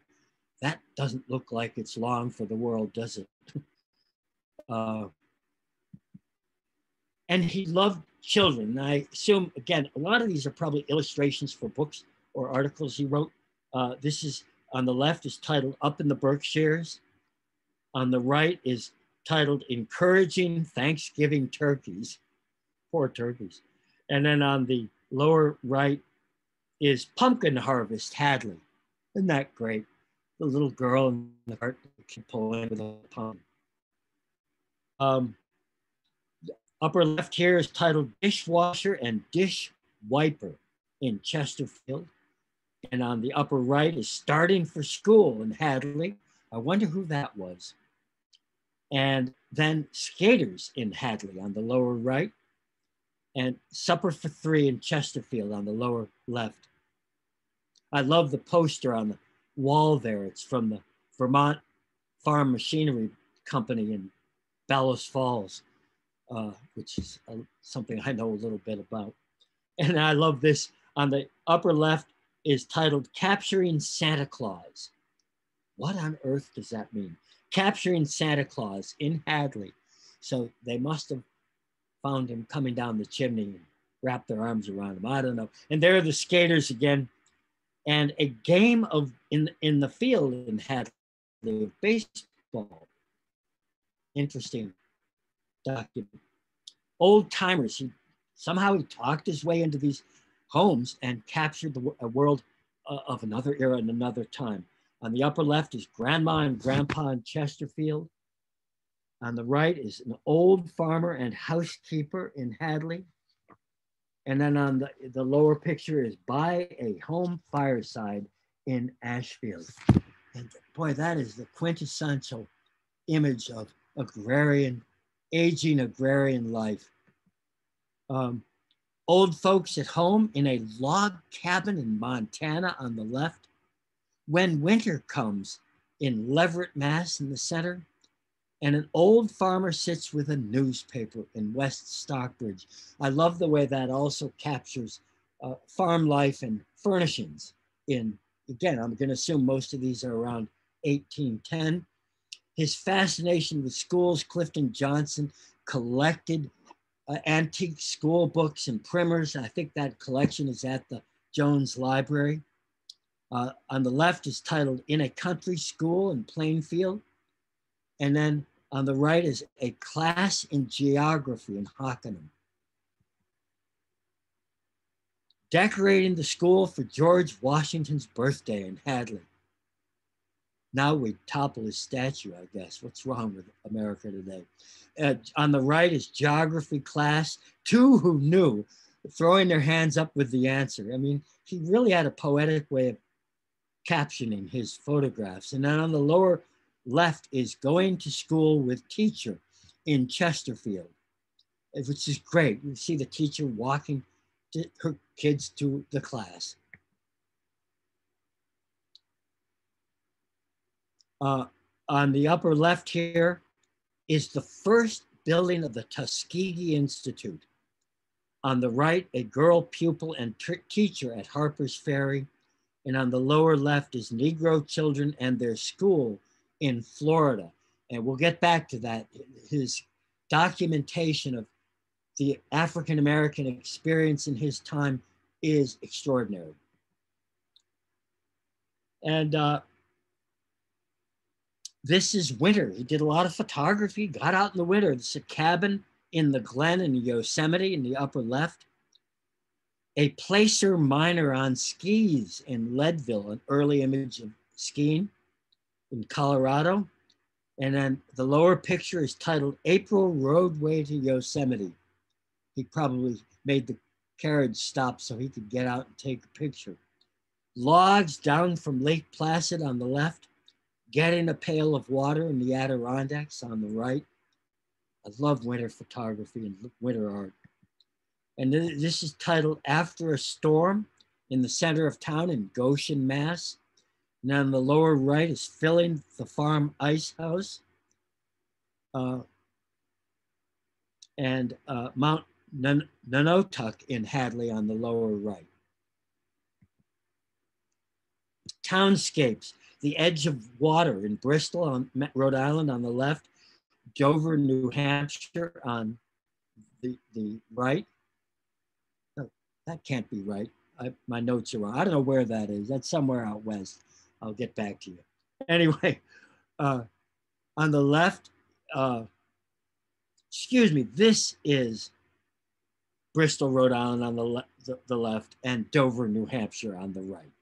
That doesn't look like it's long for the world, does it? And he loved children. And I assume, again, a lot of these are probably illustrations for books or articles he wrote. This is, on the left is titled Up in the Berkshires. On the right is titled Encouraging Thanksgiving Turkeys. Poor turkeys. And then on the lower right is Pumpkin Harvest, Hadley. Isn't that great? The little girl in the cart pulling with a pumpkin. The upper left here is titled Dishwasher and Dish Wiper in Chesterfield. And on the upper right is Starting for School in Hadley. I wonder who that was. And then Skaters in Hadley on the lower right. And Supper for Three in Chesterfield on the lower left. I love the poster on the wall there. It's from the Vermont Farm Machinery Company in Bellows Falls, which is something I know a little bit about. And I love this. On the upper left is titled Capturing Santa Claus. What on earth does that mean? Capturing Santa Claus in Hadley. So they must have found him coming down the chimney and wrapped their arms around him. I don't know. And there are the skaters again. And a game of in the field in Hadley of baseball. Interesting document. Old timers. Somehow he talked his way into these homes and captured a world of another era and another time. On the upper left is Grandma and Grandpa in Chesterfield. On the right is an old farmer and housekeeper in Hadley. And then on the lower picture is By a Home Fireside in Ashfield. And boy, that is the quintessential image of aging agrarian life. Old folks at home in a log cabin in Montana on the left. When Winter Comes in Leverett, Mass in the center. And an old farmer sits with a newspaper in West Stockbridge. I love the way that also captures farm life and furnishings in, again, I'm going to assume most of these are around 1810. His fascination with schools, Clifton Johnson collected antique school books and primers. I think that collection is at the Jones Library. On the left is titled In a Country School in Plainfield. And then on the right is a class in geography in Hockenham. Decorating the school for George Washington's birthday in Hadley. Now we topple his statue, I guess. What's wrong with America today? On the right is geography class. Two who knew, throwing their hands up with the answer. I mean, he really had a poetic way of captioning his photographs. And then on the lower left is Going to School with Teacher in Chesterfield, which is great. You see the teacher walking her kids to the class. On the upper left here is the first building of the Tuskegee Institute. On the right, a girl pupil and teacher at Harper's Ferry. And on the lower left is Negro children and their school in Florida. And we'll get back to that. His documentation of the African-American experience in his time is extraordinary. And this is winter. He did a lot of photography, got out in the winter. It's a cabin in the Glen in Yosemite in the upper left. A placer miner on skis in Leadville, an early image of skiing in Colorado. And then the lower picture is titled April Roadway to Yosemite. He probably made the carriage stop so he could get out and take a picture. Logs down from Lake Placid on the left, getting a pail of water in the Adirondacks on the right. I love winter photography and winter art. And this is titled After a Storm in the center of town in Goshen, Mass. And on the lower right is Filling the Farm Ice House. And Mount Nonotuck in Hadley on the lower right. Townscapes, the edge of water in Bristol, on Rhode Island on the left, Dover, New Hampshire on the right. No, that can't be right. My notes are wrong. I don't know where that is. That's somewhere out west. I'll get back to you. Anyway, on the left, excuse me, this is Bristol, Rhode Island on the left and Dover, New Hampshire on the right.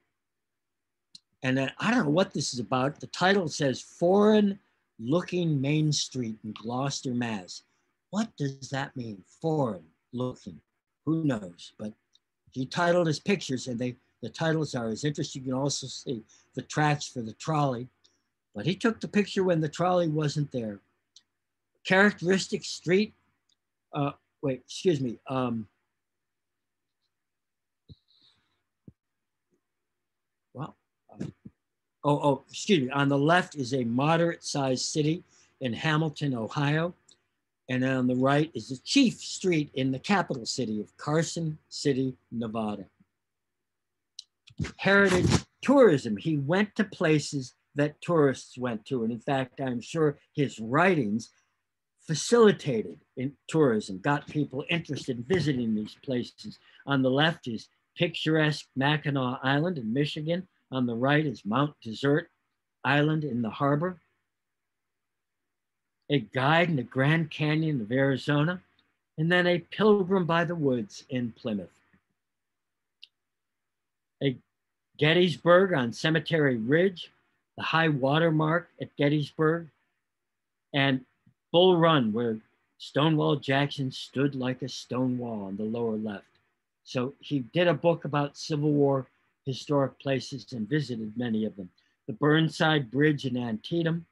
And then I don't know what this is about. The title says Foreign Looking Main Street in Gloucester, Mass. What does that mean? Foreign looking, who knows? But he titled his pictures and the titles are as interesting. You can also see the tracks for the trolley, but he took the picture when the trolley wasn't there. Characteristic street, wait, excuse me. Excuse me. On the left is a moderate-sized city in Hamilton, Ohio. And on the right is the chief street in the capital city of Carson City, Nevada. Heritage tourism. He went to places that tourists went to. And in fact, I'm sure his writings facilitated in tourism, got people interested in visiting these places. On the left is picturesque Mackinac Island in Michigan. On the right is Mount Desert Island in the harbor. A guide in the Grand Canyon of Arizona, and then a pilgrim by the woods in Plymouth. A Gettysburg on Cemetery Ridge, the high water mark at Gettysburg, and Bull Run, where Stonewall Jackson stood like a stone wall on the lower left. So he did a book about Civil War historic places and visited many of them. The Burnside Bridge in Antietam.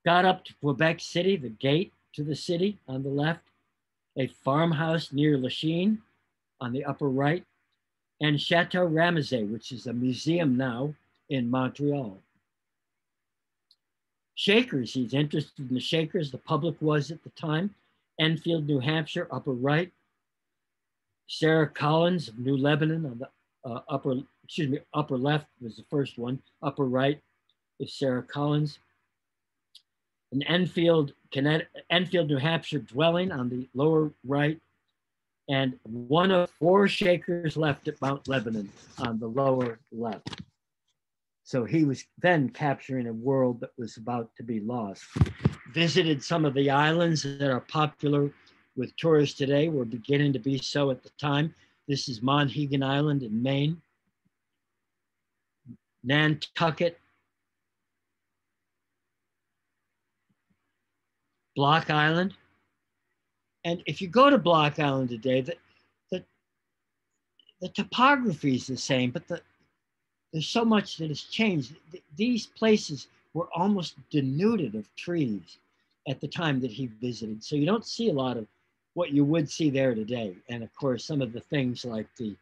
Got up to Quebec City, the gate to the city on the left. A farmhouse near Lachine on the upper right. And Chateau Ramezay, which is a museum now in Montreal. Shakers, he's interested in the Shakers. The public was at the time. Enfield, New Hampshire, upper right. Sarah Collins of New Lebanon on the upper left was the first one. Upper right is Sarah Collins. An Enfield, New Hampshire dwelling on the lower right, and one of 4 Shakers left at Mount Lebanon on the lower left. So he was then capturing a world that was about to be lost. Visited some of the islands that are popular with tourists today, were beginning to be so at the time. This is Monhegan Island in Maine. Nantucket. Block Island. And if you go to Block Island today, the topography is the same, but there's so much that has changed. These places were almost denuded of trees at the time that he visited. So you don't see a lot of what you would see there today. And of course, some of the things like the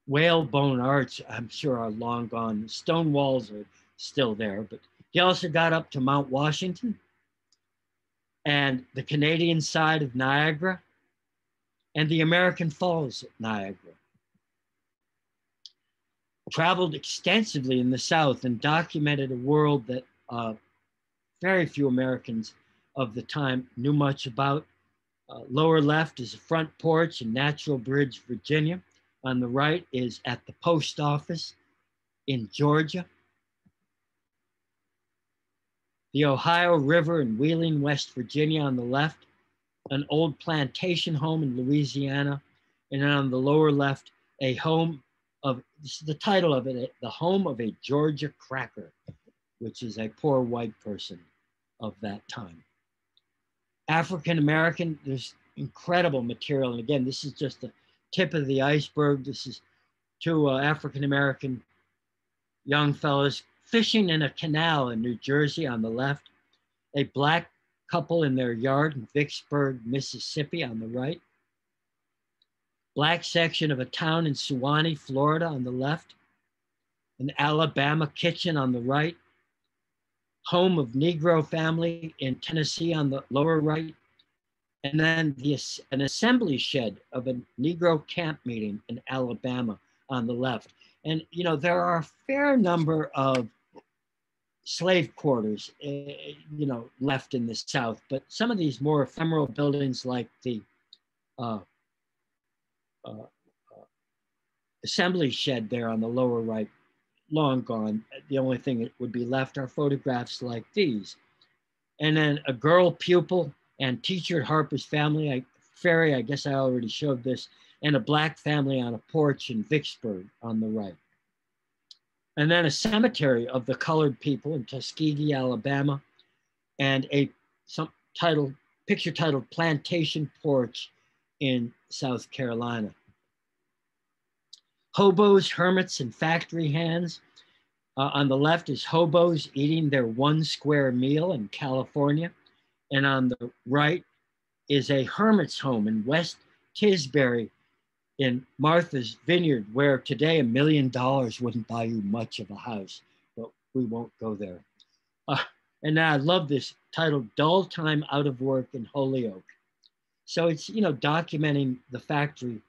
whalebone arch, I'm sure, are long gone. Stone walls are still there, but he also got up to Mount Washington and the Canadian side of Niagara and the American Falls at Niagara. Traveled extensively in the South and documented a world that very few Americans of the time knew much about. Lower left is a front porch in Natural Bridge, Virginia. On the right is at the post office in Georgia. The Ohio River in Wheeling, West Virginia on the left. An old plantation home in Louisiana. And on the lower left, a home of, this is the title of it, The Home of a Georgia Cracker, which is a poor white person of that time. African-American, there's incredible material. And again, this is just the tip of the iceberg. This is two African-American young fellows fishing in a canal in New Jersey on the left, a black couple in their yard in Vicksburg, Mississippi on the right, black section of a town in Suwanee, Florida on the left, an Alabama kitchen on the right, home of Negro family in Tennessee on the lower right, and then an assembly shed of a Negro camp meeting in Alabama on the left. And, you know, there are a fair number of slave quarters, you know, left in the South, but some of these more ephemeral buildings like the assembly shed there on the lower right, long gone. The only thing that would be left are photographs like these. And then a girl pupil and teacher at Harper's Ferry, I guess I already showed this, and a black family on a porch in Vicksburg on the right. And then a cemetery of the colored people in Tuskegee, Alabama, and picture titled Plantation Porch in South Carolina. Hobos, hermits, and factory hands. On the left is hobos eating their 1 square meal in California. And on the right is a hermit's home in West Tisbury in Martha's Vineyard, where today $1 million wouldn't buy you much of a house, but we won't go there. And I love this titled Dull Time Out of Work in Holyoke. So it's, you know, documenting the factory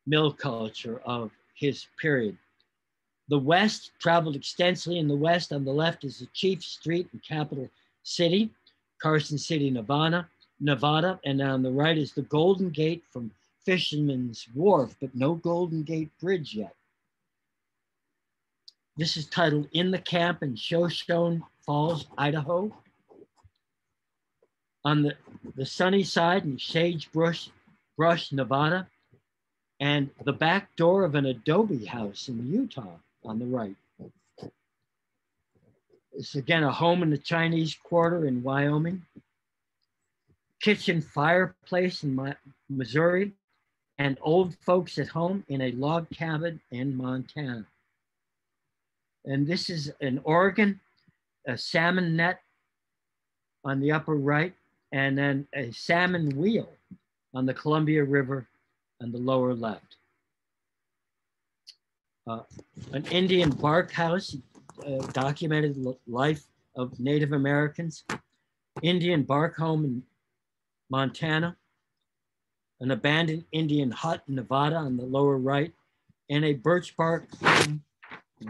mill culture of his period. The West, traveled extensively in the West. On the left is the chief street and capital city, Carson City, Nevada. And on the right is the Golden Gate from Fisherman's Wharf, but no Golden Gate Bridge yet. This is titled In the Camp in Shoshone Falls, Idaho. On the sunny side in Sagebrush, Nevada, and the back door of an adobe house in Utah on the right. It's again a home in the Chinese Quarter in Wyoming. Kitchen fireplace in Missouri, and old folks at home in a log cabin in Montana. And this is in Oregon, a salmon net on the upper right, and then a salmon wheel on the Columbia River on the lower left. An Indian bark house, documented life of Native Americans. Indian bark home in Montana. An abandoned Indian hut in Nevada on the lower right, and a birch bark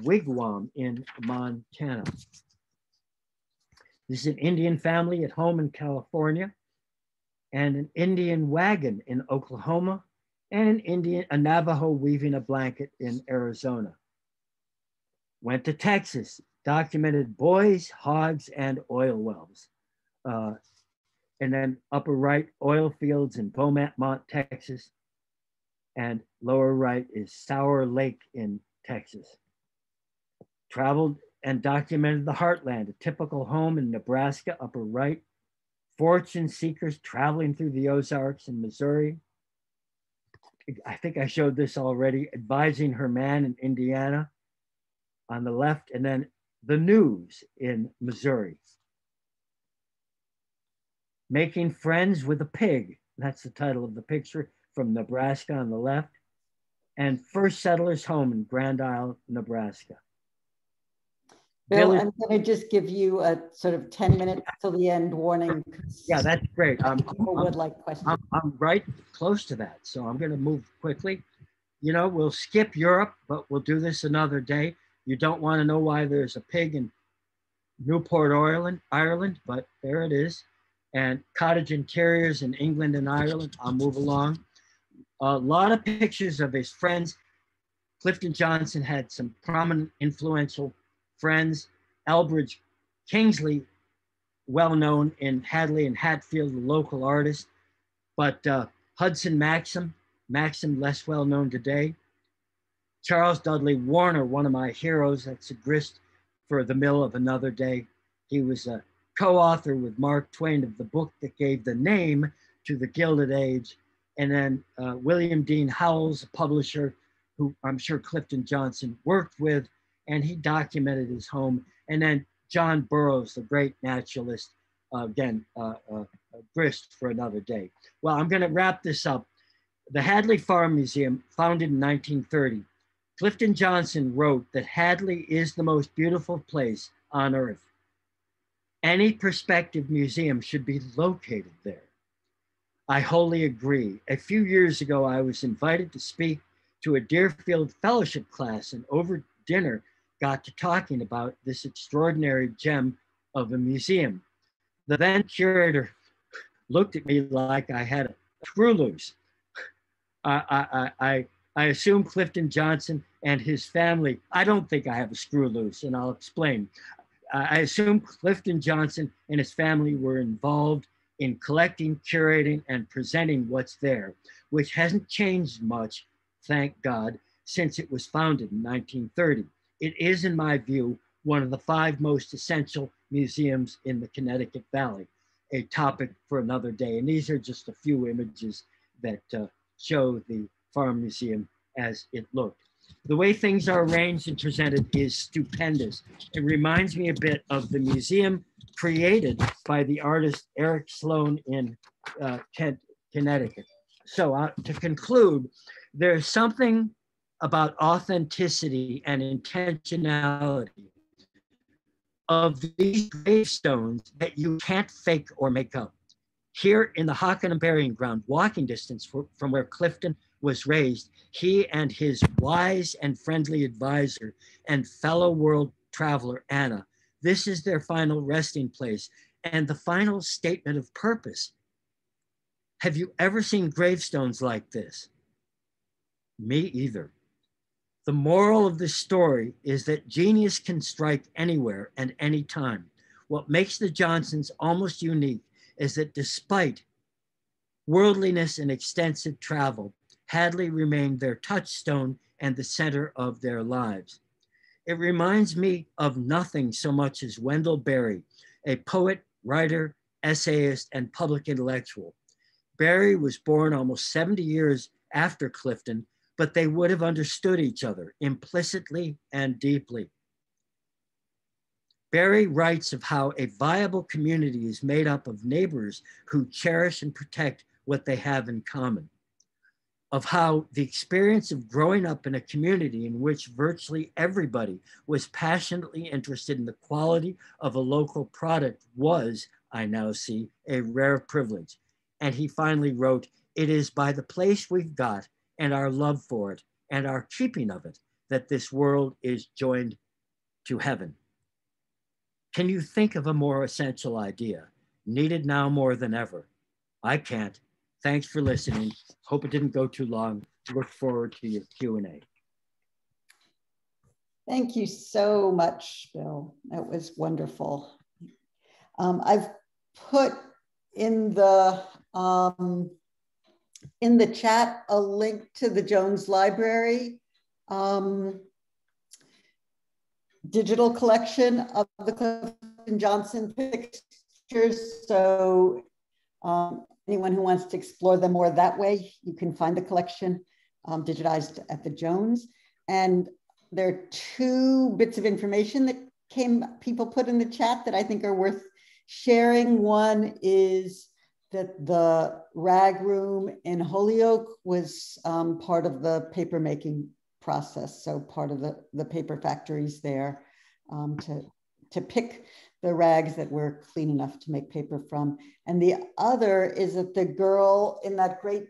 wigwam in Montana. This is an Indian family at home in California, and an Indian wagon in Oklahoma, and a Navajo weaving a blanket in Arizona. Went to Texas, documented boys, hogs, and oil wells. And then upper right, oil fields in Beaumont, Texas. And lower right is Sour Lake in Texas. Traveled and documented the heartland, a typical home in Nebraska, upper right. Fortune seekers traveling through the Ozarks in Missouri. I think I showed this already, advising her man in Indiana on the left, and then the news in Missouri. Making friends with a pig. That's the title of the picture from Nebraska on the left. and first settlers' home in Grand Isle, Nebraska. Bill, I'm going to just give you a sort of 10 minutes till the end warning. Yeah, that's great. People would like questions. I'm right close to that, so I'm going to move quickly. You know, we'll skip Europe, but we'll do this another day. You don't want to know why there's a pig in Newport, Ireland, but there it is. And cottage interiors in England and Ireland. I'll move along. A lot of pictures of his friends. Clifton Johnson had some prominent, influential friends. Elbridge Kingsley, well known in Hadley and Hatfield, the local artist. But Hudson Maxim less well known today. Charles Dudley Warner, one of my heroes, that's a grist for the mill of another day. He was a co-author with Mark Twain of the book that gave the name to the Gilded Age. And then William Dean Howells, a publisher who I'm sure Clifton Johnson worked with, and he documented his home. And then John Burroughs, the great naturalist, again, grist for another day. Well, I'm gonna wrap this up. The Hadley Farm Museum, founded in 1930, Clifton Johnson wrote that Hadley is the most beautiful place on earth. Any prospective museum should be located there. I wholly agree. A few years ago, I was invited to speak to a Deerfield Fellowship class, and over dinner got to talking about this extraordinary gem of a museum. The then curator looked at me like I had a screw loose. I assume Clifton Johnson and his family, I don't think I have a screw loose, and I'll explain. I assume Clifton Johnson and his family were involved in collecting, curating, and presenting what's there, which hasn't changed much, thank God, since it was founded in 1930. It is, in my view, one of the 5 most essential museums in the Connecticut Valley, a topic for another day. And these are just a few images that show the Farm Museum as it looked. The way things are arranged and presented is stupendous. It reminds me a bit of the museum created by the artist Eric Sloan in Connecticut. So to conclude, there's something about authenticity and intentionality of these gravestones that you can't fake or make up. Here in the Hockenham Burying Ground, walking distance from where Clifton was raised, he and his wise and friendly advisor and fellow world traveler, Anna, this is their final resting place and the final statement of purpose. Have you ever seen gravestones like this? Me either. The moral of this story is that genius can strike anywhere and anytime. What makes the Johnsons almost unique is that despite worldliness and extensive travel, Hadley remained their touchstone and the center of their lives. It reminds me of nothing so much as Wendell Berry, a poet, writer, essayist, and public intellectual. Berry was born almost 70 years after Clifton, but they would have understood each other implicitly and deeply. Berry writes of how a viable community is made up of neighbors who cherish and protect what they have in common, of how the experience of growing up in a community in which virtually everybody was passionately interested in the quality of a local product was, I now see, a rare privilege. And he finally wrote, "It is by the place we've got and our love for it and our keeping of it that this world is joined to heaven." Can you think of a more essential idea, needed now more than ever? I can't. Thanks for listening. Hope it didn't go too long. Look forward to your Q&A. Thank you so much, Bill. That was wonderful. I've put in the chat a link to the Jones Library digital collection of the Clifton Johnson pictures. So anyone who wants to explore them more that way, you can find the collection digitized at the Jones. And there are 2 bits of information that people put in the chat that I think are worth sharing. One is that the rag room in Holyoke was part of the paper making process. So part of the paper factories there to pick the rags that were clean enough to make paper from. And the other is that the girl in that great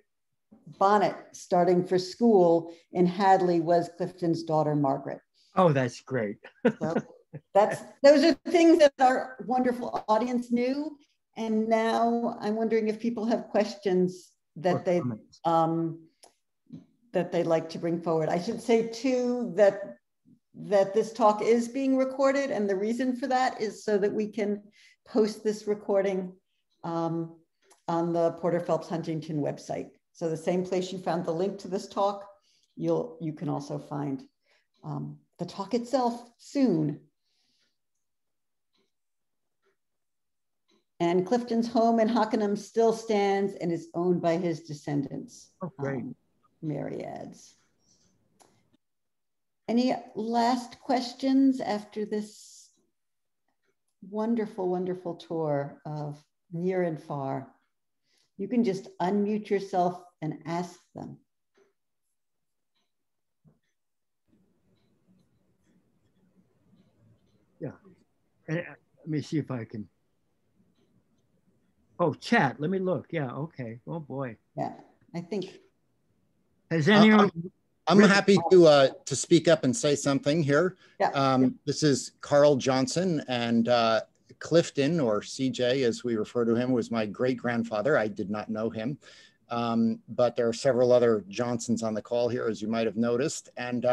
bonnet starting for school in Hadley was Clifton's daughter, Margaret. Oh, that's great. So those are things that our wonderful audience knew. And now I'm wondering if people have questions that they'd like to bring forward. I should say too that this talk is being recorded, and the reason for that is so that we can post this recording on the Porter Phelps Huntington website. So the same place you found the link to this talk, you can also find the talk itself soon. And Clifton's home in Hockenham still stands and is owned by his descendants. Oh, great. Mary adds. Any last questions after this wonderful, wonderful tour of near and far? You can just unmute yourself and ask them. Yeah. Let me see if I can. Oh, chat. Let me look. Yeah. Okay. Oh boy. Yeah. I think. Has anyone? I'm happy to speak up and say something here. Yeah. This is Carl Johnson, and Clifton, or CJ as we refer to him, was my great-grandfather. I did not know him, but there are several other Johnsons on the call here, as you might have noticed. And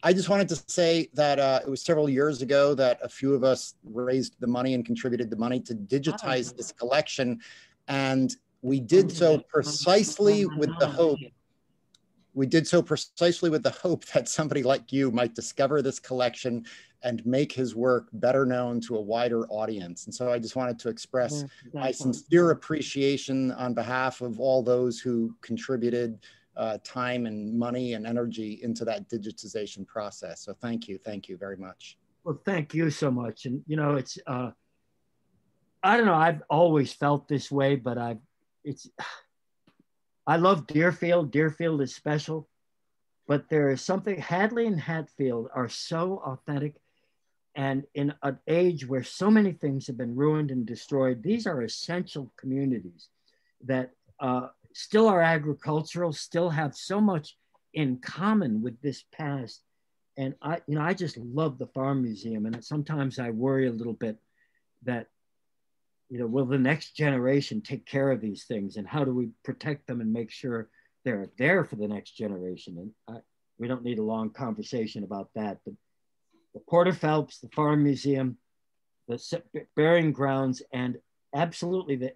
I just wanted to say that it was several years ago that a few of us raised the money and contributed the money to digitize this collection. And we did so precisely with the hope that somebody like you might discover this collection and make his work better known to a wider audience. And so I just wanted to express my sincere appreciation on behalf of all those who contributed time and money and energy into that digitization process. So thank you very much. Well, thank you so much. And you know, it's, I don't know, I've always felt this way, but I love Deerfield. Deerfield is special, but there is something, Hadley and Hatfield are so authentic. And in an age where so many things have been ruined and destroyed, these are essential communities that still are agricultural, still have so much in common with this past. And I just love the Farm Museum. And sometimes I worry a little bit that, will the next generation take care of these things, and how do we protect them and make sure they're there for the next generation? And we don't need a long conversation about that, but the Porter Phelps, the Farm Museum, the Burying Grounds, and absolutely the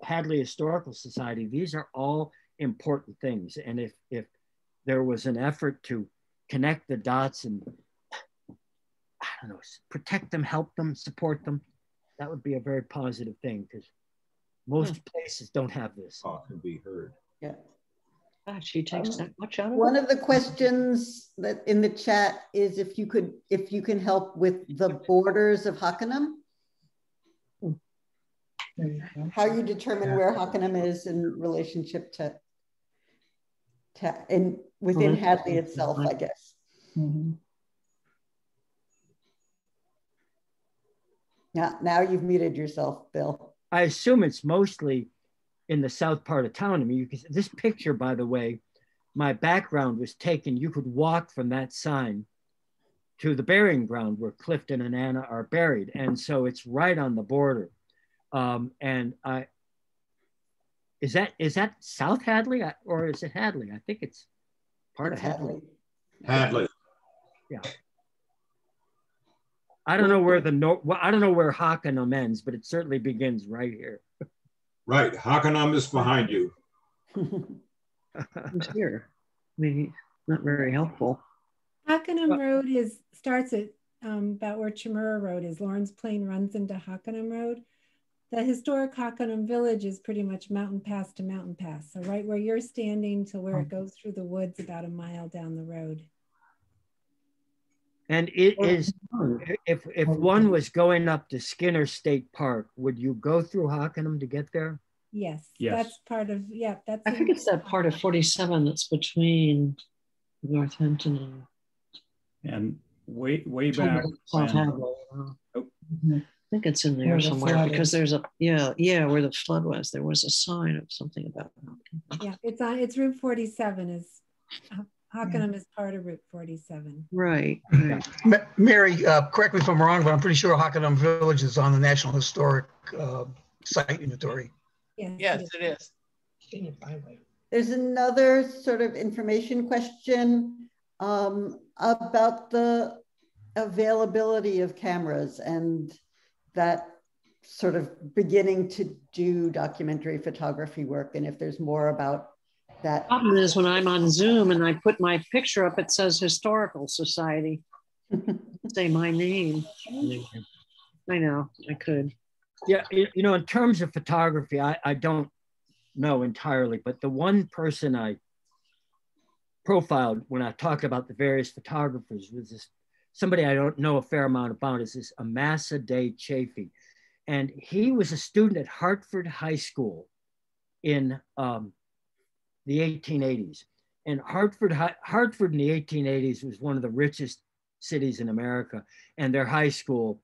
Hadley Historical Society, these are all important things. And if there was an effort to connect the dots and, I don't know, protect them, help them, support them, that would be a very positive thing, because most places don't have this. Talk can be heard. Yeah. She takes that much out of it. One of the questions that in the chat is if you can help with the borders of Hockenham. How you determine where Hockenham is in relationship to within Hadley itself, I guess. Mm-hmm. Yeah, now you've muted yourself, Bill. I assume it's mostly in the south part of town. I mean, this picture, by the way, my background was taken. You could walk from that sign to the burying ground where Clifton and Anna are buried. And so it's right on the border. Is that South Hadley or is it Hadley? I think it's part of Hadley. Hadley. Yeah. I don't know where I don't know where Hockenham ends, but it certainly begins right here. Right, Hockenham is behind you. It's here. Not very helpful. Hockenham Road starts at about where Chimera Road is. Lawrence Plain runs into Hockenham Road. The historic Hockenham Village is pretty much mountain pass to mountain pass. So right where you're standing to where it goes through the woods about a mile down the road. And it is, if one was going up to Skinner State Park, would you go through Hockenham to get there? Yes, Yes. that's part of, yeah, that's. I think it's that part of 47 that's between Northampton And way and back South when, Hadley. oh. I think it's in there Where the somewhere flood because is. there's a, yeah, where the flood was, there was a sign of something about that. Yeah, it's Route 47 is, Hockenham is part of Route 47. Right. Mary, correct me if I'm wrong, but I'm pretty sure Hockenham Village is on the National Historic Site Inventory. Yes, it is. There's another sort of information question about the availability of cameras and that sort of beginning to do documentary photography work, and if there's more about that. Problem is when I'm on Zoom and I put my picture up, it says Historical Society. Say my name. I know, I could. Yeah, you know, in terms of photography, I don't know entirely, but the one person I profiled when I talked about the various photographers was this, somebody I don't know a fair amount about, is this Amasa Day Chafee. And he was a student at Hartford High School in the 1880s. And Hartford in the 1880s was one of the richest cities in America, and their high school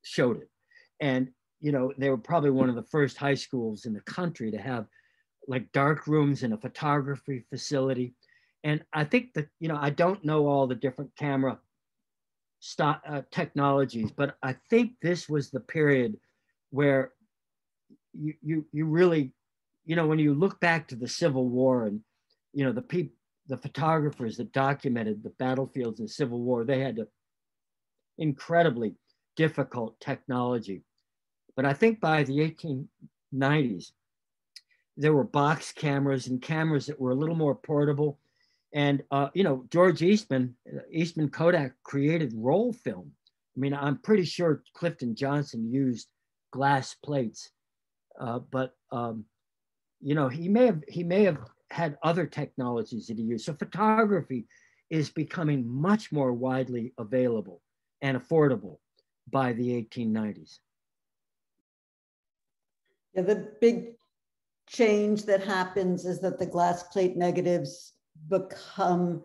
showed it. And, you know, they were probably one of the first high schools in the country to have like dark rooms and a photography facility. And I think that, you know, I don't know all the different camera technologies, but I think this was the period where you really, you know, when you look back to the Civil War and, you know, the photographers that documented the battlefields in the Civil War, they had incredibly difficult technology. But I think by the 1890s, there were box cameras and cameras that were a little more portable. And, you know, George Eastman Kodak created roll film. I mean, I'm pretty sure Clifton Johnson used glass plates, but, you know, he may have had other technologies that he used. So photography is becoming much more widely available and affordable by the 1890s. Yeah, the big change that happens is that the glass plate negatives become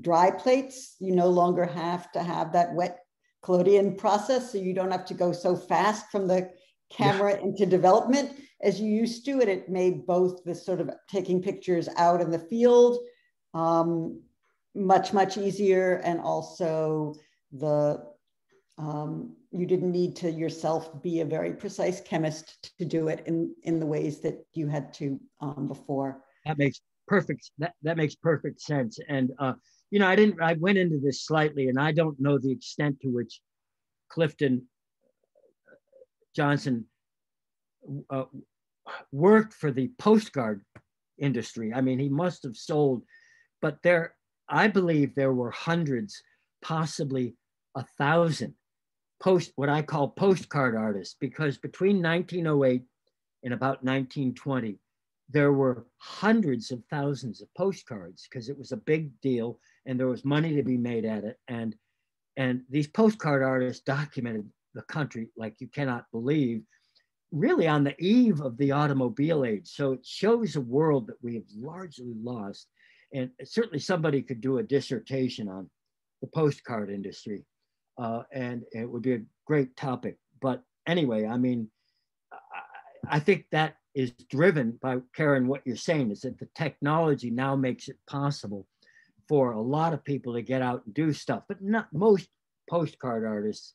dry plates. You no longer have to have that wet collodion process, so you don't have to go so fast from the camera into development as you used to, and it made both the sort of taking pictures out in the field much easier, and also the you didn't need to yourself be a very precise chemist to do it in the ways that you had to before. That makes perfect sense. And you know, I went into this slightly, and I don't know the extent to which Clifton Johnson worked for the postcard industry. I mean, he must have sold, but I believe there were hundreds, possibly 1,000 what I call postcard artists, because between 1908 and about 1920, there were hundreds of thousands of postcards because it was a big deal and there was money to be made at it. And these postcard artists documented the country like you cannot believe, really on the eve of the automobile age. So it shows a world that we have largely lost. And certainly somebody could do a dissertation on the postcard industry. And it would be a great topic. But anyway, I mean, I think that is driven by, Karen, what you're saying is that the technology now makes it possible for a lot of people to get out and do stuff, but not most postcard artists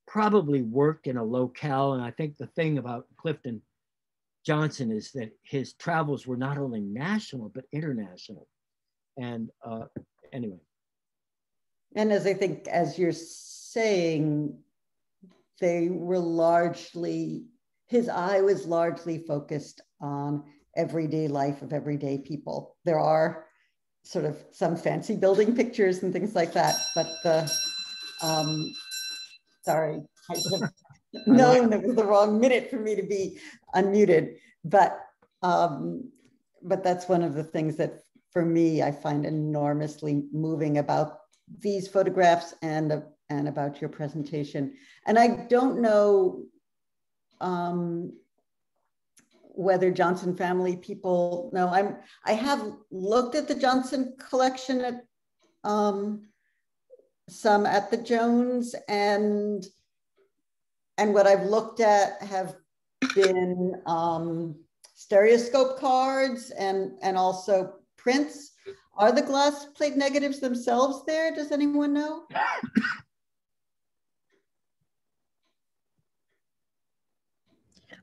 probably worked in a locale. And I think the thing about Clifton Johnson is that his travels were not only national, but international. And anyway. And as I think, as you're saying, they were largely, his eye was largely focused on everyday life of everyday people. There are sort of some fancy building pictures and things like that, but the, sorry, I should have known it was the wrong minute for me to be unmuted, but that's one of the things that for me, I find enormously moving about these photographs and about your presentation. And I don't know whether Johnson family people know. I have looked at the Johnson collection at some at the Jones, and what I've looked at have been stereoscope cards and also prints. Are the glass plate negatives themselves there? Does anyone know?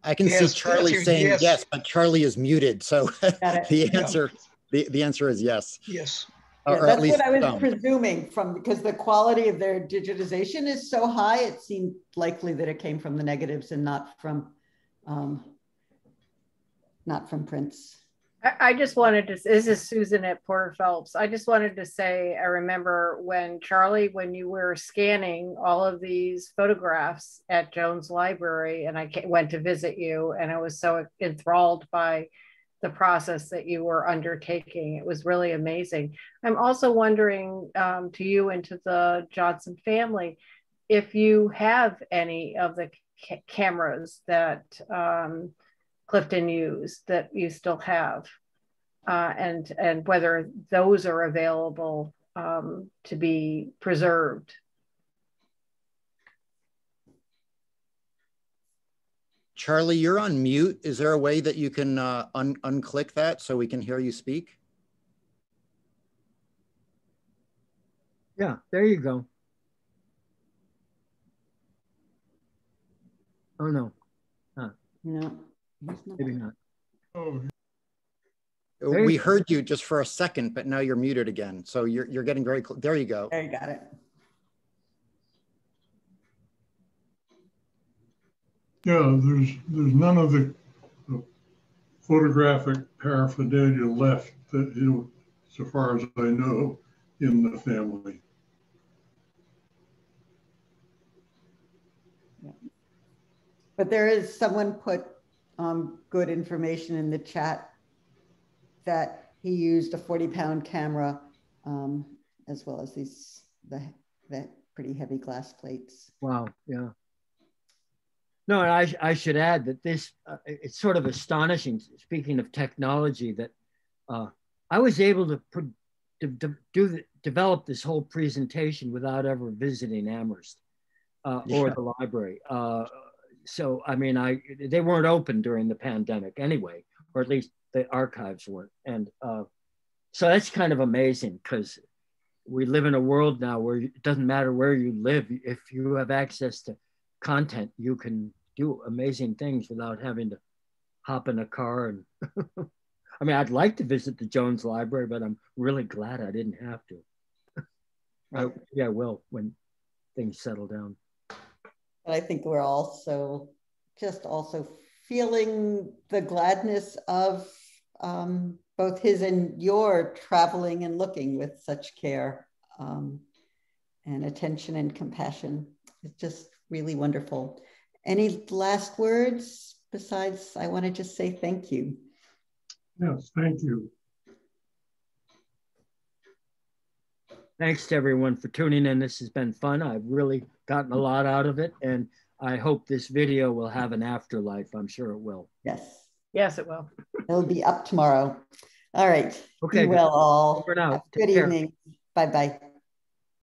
I can see Charlie saying yes, but Charlie is muted. So the answer is yes. Yes. Yeah, that's what I was presuming from, because the quality of their digitization is so high, it seemed likely that it came from the negatives and not from prints. I just wanted to, this is Susan at Porter Phelps. I just wanted to say, I remember when Charlie, when you were scanning all of these photographs at Jones Library, and I went to visit you, and I was so enthralled by the process that you were undertaking. It was really amazing. I'm also wondering to you and to the Johnson family, if you have any of the cameras that Clifton used that you still have, and whether those are available to be preserved. Charlie, you're on mute. Is there a way that you can unclick that so we can hear you speak? Yeah, there you go. Oh, no. No. Maybe not. We heard you just for a second, but now you're muted again. So you're getting very close. There you go. There you got it. Yeah, there's none of the photographic paraphernalia left that, so far as I know, in the family. Yeah. But there is, someone put good information in the chat that he used a 40-pound camera, as well as the pretty heavy glass plates. Wow, yeah. No, and I should add that this, it's sort of astonishing, speaking of technology, that I was able to develop this whole presentation without ever visiting Amherst or the library. So, I mean, they weren't open during the pandemic anyway, or at least the archives weren't. And so that's kind of amazing, because we live in a world now where it doesn't matter where you live. If you have access to content, you can do amazing things without having to hop in a car. And I mean, I'd like to visit the Jones Library, but I'm really glad I didn't have to. Yeah, I will when things settle down. But I think we're also feeling the gladness of both his and your traveling and looking with such care and attention and compassion. It's just really wonderful. Any last words besides, I want to just say thank you. Yes, thank you. Thanks to everyone for tuning in. This has been fun. I've really gotten a lot out of it, and I hope this video will have an afterlife. I'm sure it will. Yes. Yes, it will. It'll be up tomorrow. All right. Okay. Be well all. Over now. Good evening. Bye-bye.